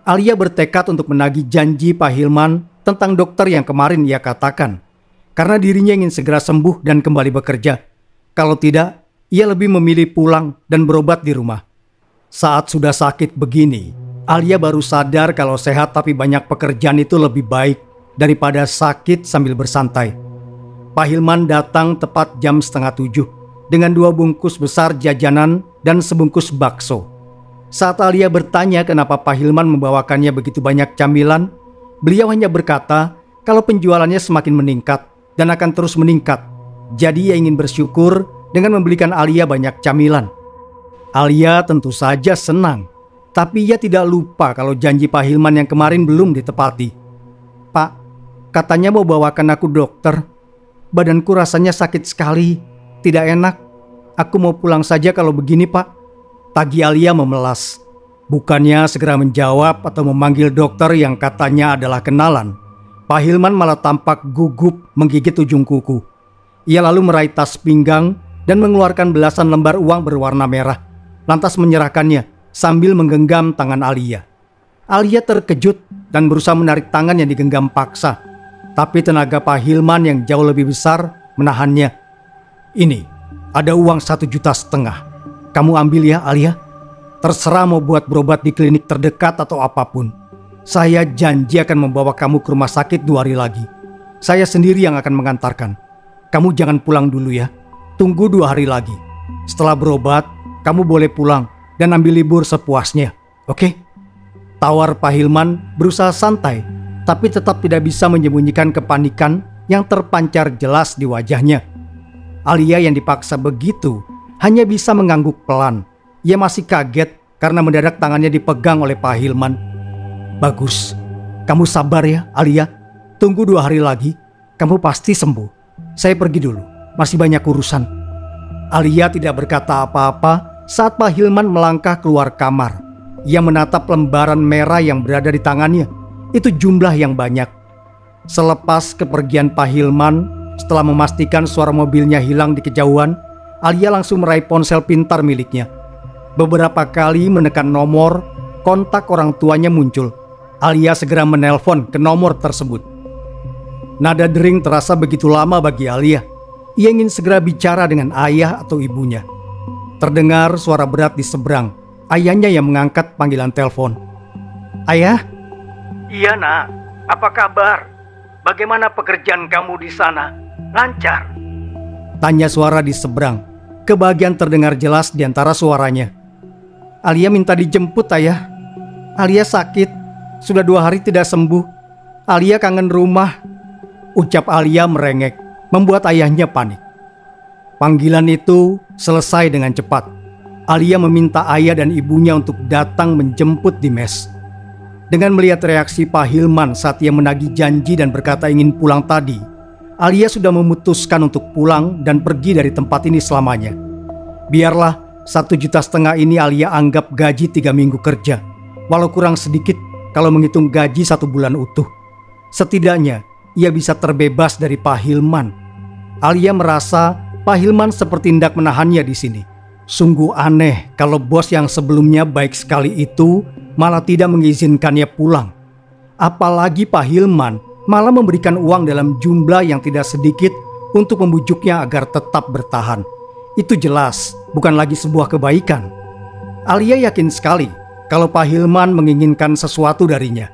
Alia bertekad untuk menagih janji Pak Hilman tentang dokter yang kemarin ia katakan. Karena dirinya ingin segera sembuh dan kembali bekerja. Kalau tidak, ia lebih memilih pulang dan berobat di rumah. Saat sudah sakit begini, Alia baru sadar kalau sehat tapi banyak pekerjaan itu lebih baik daripada sakit sambil bersantai. Pak Hilman datang tepat jam 6:30 dengan 2 bungkus besar jajanan dan sebungkus bakso. Saat Alia bertanya kenapa Pak Hilman membawakannya begitu banyak camilan, beliau hanya berkata kalau penjualannya semakin meningkat dan akan terus meningkat. Jadi ia ingin bersyukur dengan membelikan Alia banyak camilan. Alia tentu saja senang, tapi ia tidak lupa kalau janji Pak Hilman yang kemarin belum ditepati. "Pak, katanya mau bawakan aku dokter. Badanku rasanya sakit sekali, tidak enak. Aku mau pulang saja kalau begini, Pak," tagih Alia memelas. Bukannya segera menjawab atau memanggil dokter yang katanya adalah kenalan, Pak Hilman malah tampak gugup menggigit ujung kuku. Ia lalu meraih tas pinggang dan mengeluarkan belasan lembar uang berwarna merah, lantas menyerahkannya sambil menggenggam tangan Alia. Alia terkejut dan berusaha menarik tangan yang digenggam paksa. Tapi tenaga Pak Hilman yang jauh lebih besar menahannya. "Ini, ada uang 1,5 juta. Kamu ambil ya, Alia. Terserah mau buat berobat di klinik terdekat atau apapun. Saya janji akan membawa kamu ke rumah sakit 2 hari lagi. Saya sendiri yang akan mengantarkan. Kamu jangan pulang dulu ya. Tunggu 2 hari lagi. Setelah berobat, kamu boleh pulang dan ambil libur sepuasnya. Oke?" Tawar Pak Hilman berusaha santai, tapi tetap tidak bisa menyembunyikan kepanikan yang terpancar jelas di wajahnya. Alia yang dipaksa begitu hanya bisa mengangguk pelan. Ia masih kaget karena mendadak tangannya dipegang oleh Pak Hilman. "Bagus, kamu sabar ya, Alia. Tunggu 2 hari lagi, kamu pasti sembuh. Saya pergi dulu, masih banyak urusan." Alia tidak berkata apa-apa saat Pak Hilman melangkah keluar kamar. Ia menatap lembaran merah yang berada di tangannya. Itu jumlah yang banyak. Selepas kepergian Pak Hilman, setelah memastikan suara mobilnya hilang di kejauhan, Alia langsung meraih ponsel pintar miliknya. Beberapa kali menekan nomor, kontak orang tuanya muncul. Alia segera menelpon ke nomor tersebut. Nada dering terasa begitu lama bagi Alia. Ia ingin segera bicara dengan ayah atau ibunya. Terdengar suara berat di seberang. Ayahnya yang mengangkat panggilan telepon. "Ayah?" "Iya nak, apa kabar? Bagaimana pekerjaan kamu di sana? Lancar?" tanya suara di seberang. Kebahagiaan terdengar jelas di antara suaranya. "Alia minta dijemput ayah. Alia sakit, sudah 2 hari tidak sembuh. Alia kangen rumah," ucap Alia merengek, membuat ayahnya panik. Panggilan itu selesai dengan cepat. Alia meminta ayah dan ibunya untuk datang menjemput di mes. Dengan melihat reaksi Pak Hilman saat ia menagih janji dan berkata ingin pulang tadi, Alia sudah memutuskan untuk pulang dan pergi dari tempat ini selamanya. Biarlah 1,5 juta ini Alia anggap gaji 3 minggu kerja, walau kurang sedikit kalau menghitung gaji 1 bulan utuh. Setidaknya ia bisa terbebas dari Pak Hilman. Alia merasa Pak Hilman seperti hendak menahannya di sini. Sungguh aneh kalau bos yang sebelumnya baik sekali itu malah tidak mengizinkannya pulang. Apalagi Pak Hilman malah memberikan uang dalam jumlah yang tidak sedikit untuk membujuknya agar tetap bertahan. Itu jelas bukan lagi sebuah kebaikan. Alia yakin sekali kalau Pak Hilman menginginkan sesuatu darinya.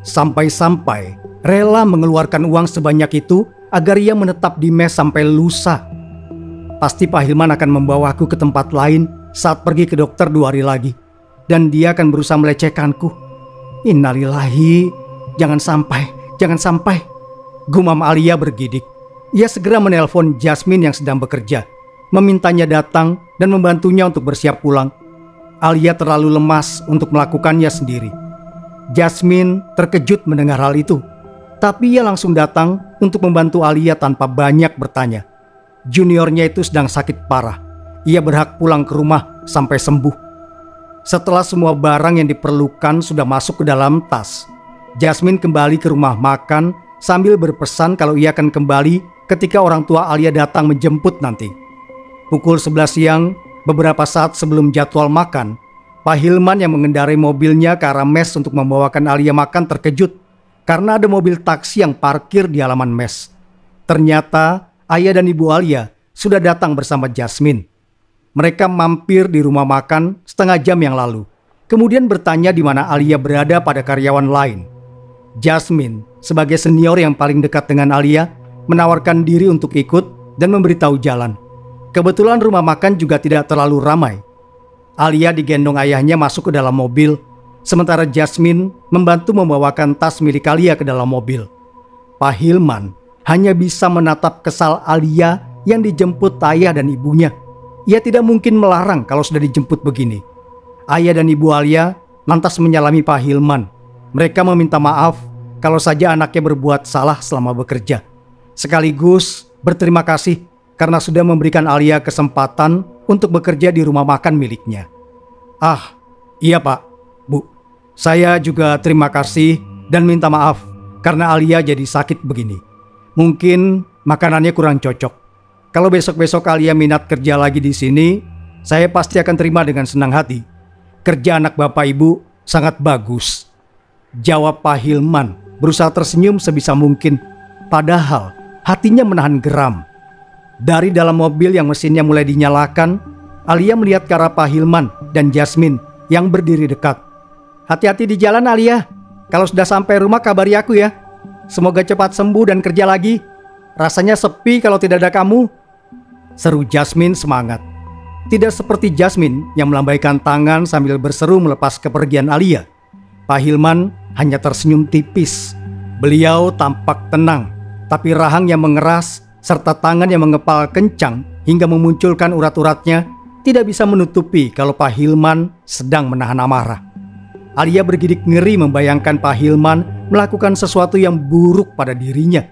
Sampai-sampai rela mengeluarkan uang sebanyak itu agar ia menetap di mes sampai lusa. Pasti Pak Hilman akan membawaku ke tempat lain saat pergi ke dokter 2 hari lagi. Dan dia akan berusaha melecehkanku. Innalillahi, jangan sampai, gumam Alia bergidik. Ia segera menelpon Jasmine yang sedang bekerja, memintanya datang dan membantunya untuk bersiap pulang. Alia terlalu lemas untuk melakukannya sendiri. Jasmine terkejut mendengar hal itu. Tapi ia langsung datang untuk membantu Alia tanpa banyak bertanya. Juniornya itu sedang sakit parah. Ia berhak pulang ke rumah sampai sembuh. Setelah semua barang yang diperlukan sudah masuk ke dalam tas, Jasmine kembali ke rumah makan sambil berpesan kalau ia akan kembali ketika orang tua Alia datang menjemput nanti. Pukul 11 siang, beberapa saat sebelum jadwal makan, Pak Hilman yang mengendarai mobilnya ke arah mes untuk membawakan Alia makan terkejut karena ada mobil taksi yang parkir di halaman mes. Ternyata ayah dan ibu Alia sudah datang bersama Jasmine. Mereka mampir di rumah makan setengah jam yang lalu, kemudian bertanya di mana Alia berada pada karyawan lain. Jasmine, sebagai senior yang paling dekat dengan Alia, menawarkan diri untuk ikut dan memberitahu jalan. Kebetulan rumah makan juga tidak terlalu ramai. Alia digendong ayahnya masuk ke dalam mobil, sementara Jasmine membantu membawakan tas milik Alia ke dalam mobil. Pak Hilman hanya bisa menatap kesal Alia yang dijemput ayah dan ibunya. Ia tidak mungkin melarang kalau sudah dijemput begini. Ayah dan ibu Alia lantas menyalami Pak Hilman. Mereka meminta maaf kalau saja anaknya berbuat salah selama bekerja. Sekaligus berterima kasih karena sudah memberikan Alia kesempatan untuk bekerja di rumah makan miliknya. Ah, iya Pak, Bu. Saya juga terima kasih dan minta maaf karena Alia jadi sakit begini. Mungkin makanannya kurang cocok. Kalau besok-besok Alia minat kerja lagi di sini, saya pasti akan terima dengan senang hati. Kerja anak Bapak Ibu sangat bagus, jawab Pak Hilman, berusaha tersenyum sebisa mungkin. Padahal hatinya menahan geram. Dari dalam mobil yang mesinnya mulai dinyalakan, Alia melihat ke arah Pak Hilman dan Jasmine yang berdiri dekat. Hati-hati di jalan Alia. Kalau sudah sampai rumah kabari aku ya. Semoga cepat sembuh dan kerja lagi. Rasanya sepi kalau tidak ada kamu, seru Jasmine semangat. Tidak seperti Jasmine yang melambaikan tangan sambil berseru melepas kepergian Alia. Pak Hilman hanya tersenyum tipis. Beliau tampak tenang, tapi rahang yang mengeras serta tangan yang mengepal kencang hingga memunculkan urat-uratnya tidak bisa menutupi kalau Pak Hilman sedang menahan amarah. Alia bergidik ngeri membayangkan Pak Hilman melakukan sesuatu yang buruk pada dirinya.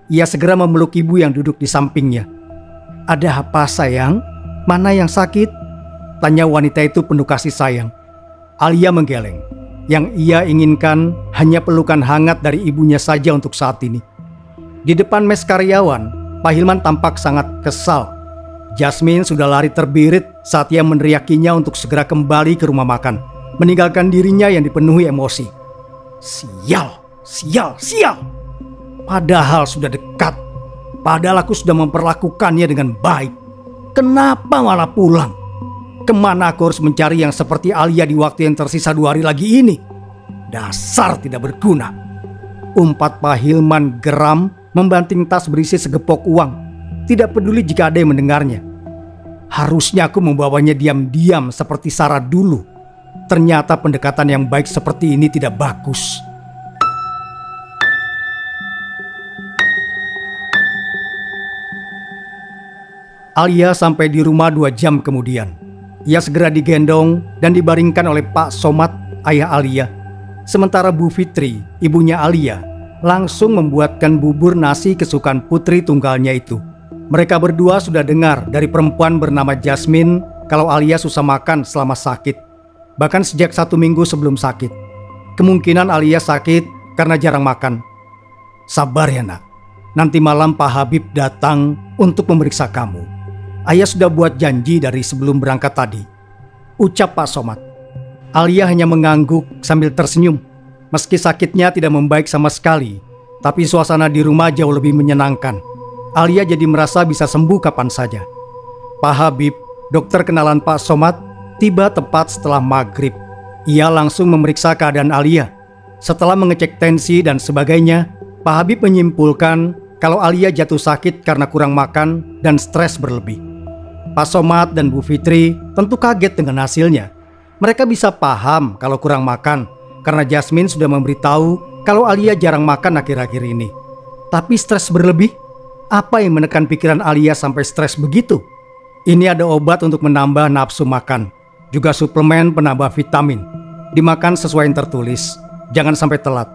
Ia segera memeluk ibu yang duduk di sampingnya. Ada apa sayang? Mana yang sakit? Tanya wanita itu penuh kasih sayang. Alia menggeleng. Yang ia inginkan hanya pelukan hangat dari ibunya saja untuk saat ini. Di depan mes karyawan, Pak Hilman tampak sangat kesal. Jasmine sudah lari terbirit saat ia meneriakinya untuk segera kembali ke rumah makan, meninggalkan dirinya yang dipenuhi emosi. Sial, sial, sial. Padahal sudah dekat. Padahal aku sudah memperlakukannya dengan baik. Kenapa malah pulang? Kemana aku harus mencari yang seperti Alia di waktu yang tersisa 2 hari lagi ini? Dasar tidak berguna. Umpat Pak Hilman geram membanting tas berisi segepok uang. Tidak peduli jika ada yang mendengarnya. Harusnya aku membawanya diam-diam seperti Sarah dulu. Ternyata pendekatan yang baik seperti ini tidak bagus. Alia sampai di rumah 2 jam kemudian. Ia segera digendong dan dibaringkan oleh Pak Somad, ayah Alia. Sementara Bu Fitri, ibunya Alia, langsung membuatkan bubur nasi kesukaan putri tunggalnya itu. Mereka berdua sudah dengar dari perempuan bernama Jasmine kalau Alia susah makan selama sakit. Bahkan sejak 1 minggu sebelum sakit. Kemungkinan Alia sakit karena jarang makan. Sabar ya nak, nanti malam Pak Habib datang untuk memeriksa kamu. Ayah sudah buat janji dari sebelum berangkat tadi, ucap Pak Somad. Alia hanya mengangguk sambil tersenyum. Meski sakitnya tidak membaik sama sekali, tapi suasana di rumah jauh lebih menyenangkan. Alia jadi merasa bisa sembuh kapan saja. Pak Habib, dokter kenalan Pak Somad, tiba tepat setelah maghrib. Ia langsung memeriksa keadaan Alia. Setelah mengecek tensi dan sebagainya, Pak Habib menyimpulkan kalau Alia jatuh sakit karena kurang makan dan stres berlebih. Pak Somad dan Bu Fitri tentu kaget dengan hasilnya. Mereka bisa paham kalau kurang makan karena Jasmine sudah memberitahu kalau Alia jarang makan akhir-akhir ini. Tapi stres berlebih? Apa yang menekan pikiran Alia sampai stres begitu? Ini ada obat untuk menambah nafsu makan, juga suplemen penambah vitamin. Dimakan sesuai yang tertulis, jangan sampai telat.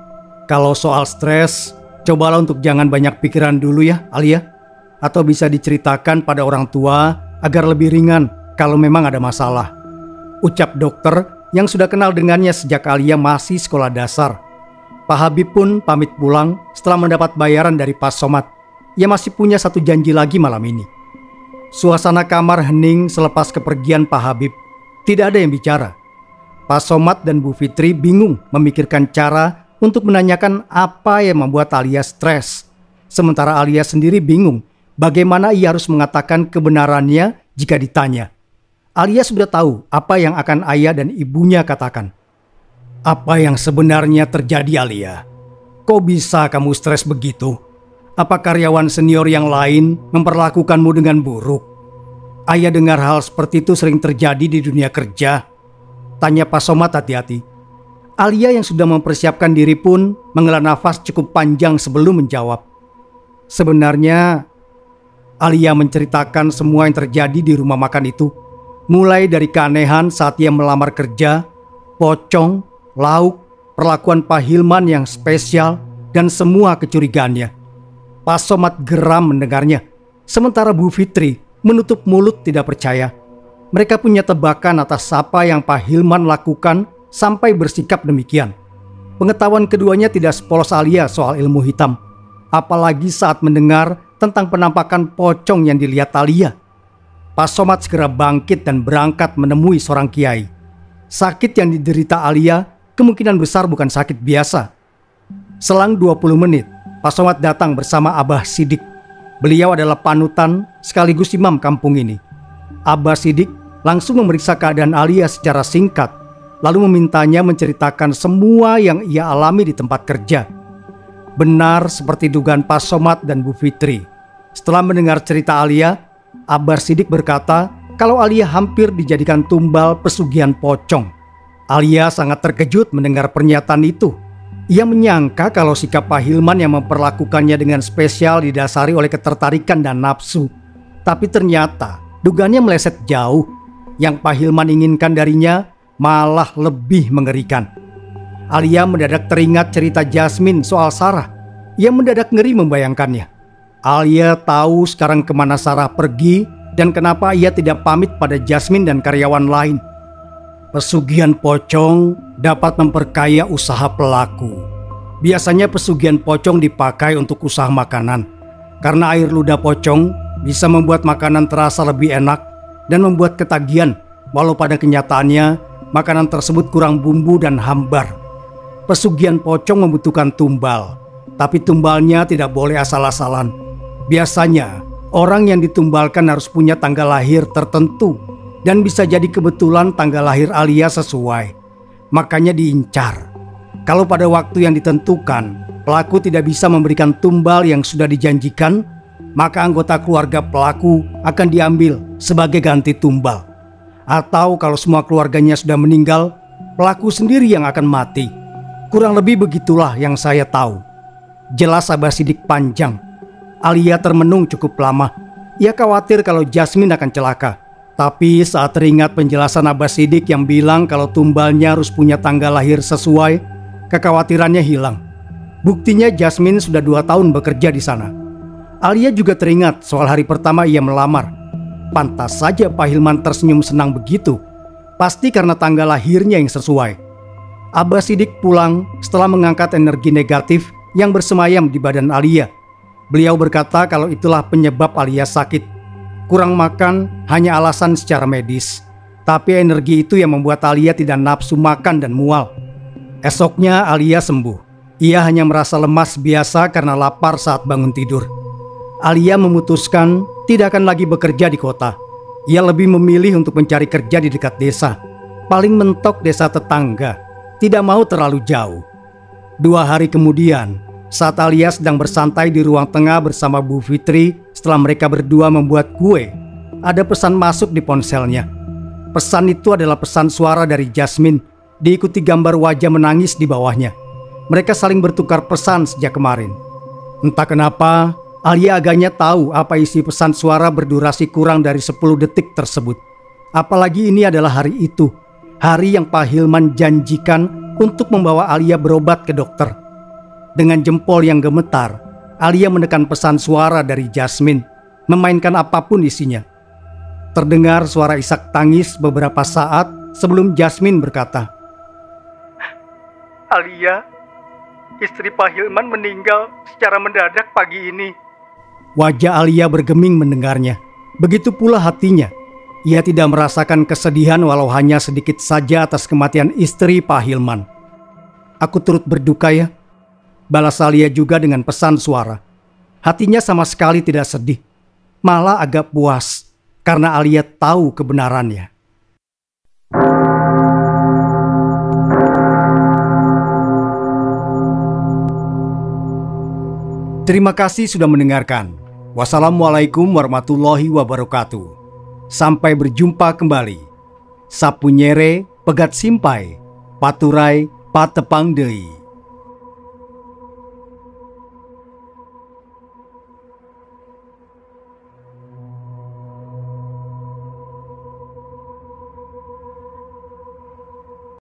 Kalau soal stres, Cobalah untuk jangan banyak pikiran dulu ya, Alia. Atau bisa diceritakan pada orang tua agar lebih ringan kalau memang ada masalah. Ucap dokter yang sudah kenal dengannya sejak Alia masih sekolah dasar. Pak Habib pun pamit pulang setelah mendapat bayaran dari Pak Somad. Ia masih punya satu janji lagi malam ini. Suasana kamar hening selepas kepergian Pak Habib. Tidak ada yang bicara. Pak Somad dan Bu Fitri bingung memikirkan cara untuk menanyakan apa yang membuat Alia stres. Sementara Alia sendiri bingung bagaimana ia harus mengatakan kebenarannya jika ditanya. Alia sudah tahu apa yang akan ayah dan ibunya katakan. Apa yang sebenarnya terjadi, Alia? Kok bisa kamu stres begitu? Apa karyawan senior yang lain memperlakukanmu dengan buruk? Ayah dengar hal seperti itu sering terjadi di dunia kerja. Tanya Pak Somad hati-hati. Alia yang sudah mempersiapkan diri pun menghela nafas cukup panjang sebelum menjawab. Sebenarnya Alia menceritakan semua yang terjadi di rumah makan itu. Mulai dari keanehan saat ia melamar kerja, pocong, lauk, perlakuan Pak Hilman yang spesial, dan semua kecurigaannya. Pak Somad geram mendengarnya. Sementara Bu Fitri menutup mulut tidak percaya. Mereka punya tebakan atas apa yang Pak Hilman lakukan sampai bersikap demikian. Pengetahuan keduanya tidak sepolos Alia soal ilmu hitam. Apalagi saat mendengar tentang penampakan pocong yang dilihat Alia. Pak Somad segera bangkit dan berangkat menemui seorang kiai. Sakit yang diderita Alia kemungkinan besar bukan sakit biasa. Selang 20 menit, Pak Somad datang bersama Abah Sidik. Beliau adalah panutan sekaligus imam kampung ini. Abah Sidik langsung memeriksa keadaan Alia secara singkat, lalu memintanya menceritakan semua yang ia alami di tempat kerja. Benar seperti dugaan Pak Somad dan Bu Fitri. Setelah mendengar cerita Alia, Abah Sidik berkata kalau Alia hampir dijadikan tumbal pesugihan pocong. Alia sangat terkejut mendengar pernyataan itu. Ia menyangka kalau sikap Pak Hilman yang memperlakukannya dengan spesial didasari oleh ketertarikan dan nafsu. Tapi ternyata dugaannya meleset jauh. Yang Pak Hilman inginkan darinya malah lebih mengerikan. Alia mendadak teringat cerita Jasmine soal Sarah. Ia mendadak ngeri membayangkannya. Alia tahu sekarang kemana Sarah pergi dan kenapa ia tidak pamit pada Jasmine dan karyawan lain. Pesugihan pocong dapat memperkaya usaha pelaku. Biasanya pesugihan pocong dipakai untuk usaha makanan. Karena air ludah pocong bisa membuat makanan terasa lebih enak dan membuat ketagihan, walau pada kenyataannya makanan tersebut kurang bumbu dan hambar. Pesugihan pocong membutuhkan tumbal, tapi tumbalnya tidak boleh asal-asalan. Biasanya orang yang ditumbalkan harus punya tanggal lahir tertentu dan bisa jadi kebetulan tanggal lahir Alia sesuai. Makanya diincar. Kalau pada waktu yang ditentukan pelaku tidak bisa memberikan tumbal yang sudah dijanjikan, maka anggota keluarga pelaku akan diambil sebagai ganti tumbal. Atau kalau semua keluarganya sudah meninggal, pelaku sendiri yang akan mati. Kurang lebih begitulah yang saya tahu. Jelas Abah Sidik panjang. Alia termenung cukup lama. Ia khawatir kalau Jasmine akan celaka. Tapi saat teringat penjelasan Abah Sidik yang bilang kalau tumbalnya harus punya tanggal lahir sesuai, kekhawatirannya hilang. Buktinya Jasmine sudah 2 tahun bekerja di sana. Alia juga teringat soal hari pertama ia melamar. Pantas saja Pak Hilman tersenyum senang begitu. Pasti karena tanggal lahirnya yang sesuai. Abah Sidik pulang setelah mengangkat energi negatif yang bersemayam di badan Alia. Beliau berkata kalau itulah penyebab Alia sakit. Kurang makan hanya alasan secara medis. Tapi energi itu yang membuat Alia tidak nafsu makan dan mual. Esoknya Alia sembuh. Ia hanya merasa lemas biasa karena lapar saat bangun tidur. Alia memutuskan tidak akan lagi bekerja di kota. Ia lebih memilih untuk mencari kerja di dekat desa. Paling mentok desa tetangga. Tidak mau terlalu jauh. 2 hari kemudian, saat Alia sedang bersantai di ruang tengah bersama Bu Fitri setelah mereka berdua membuat kue, ada pesan masuk di ponselnya. Pesan itu adalah pesan suara dari Jasmine, diikuti gambar wajah menangis di bawahnya. Mereka saling bertukar pesan sejak kemarin. Entah kenapa, Alia agaknya tahu apa isi pesan suara berdurasi kurang dari 10 detik tersebut. Apalagi ini adalah hari itu, hari yang Pak Hilman janjikan untuk membawa Alia berobat ke dokter. Dengan jempol yang gemetar, Alia menekan pesan suara dari Jasmine, memainkan apapun isinya. Terdengar suara isak tangis beberapa saat sebelum Jasmine berkata, "Alia, istri Pak Hilman meninggal secara mendadak pagi ini." Wajah Alia bergeming mendengarnya. Begitu pula hatinya. Ia tidak merasakan kesedihan walau hanya sedikit saja atas kematian istri Pak Hilman. "Aku turut berduka ya," balas Alia juga dengan pesan suara. Hatinya sama sekali tidak sedih, malah agak puas karena Alia tahu kebenarannya. Terima kasih sudah mendengarkan. Wassalamualaikum warahmatullahi wabarakatuh. Sampai berjumpa kembali. Sapunyere pegat simpai, paturai patepang deui.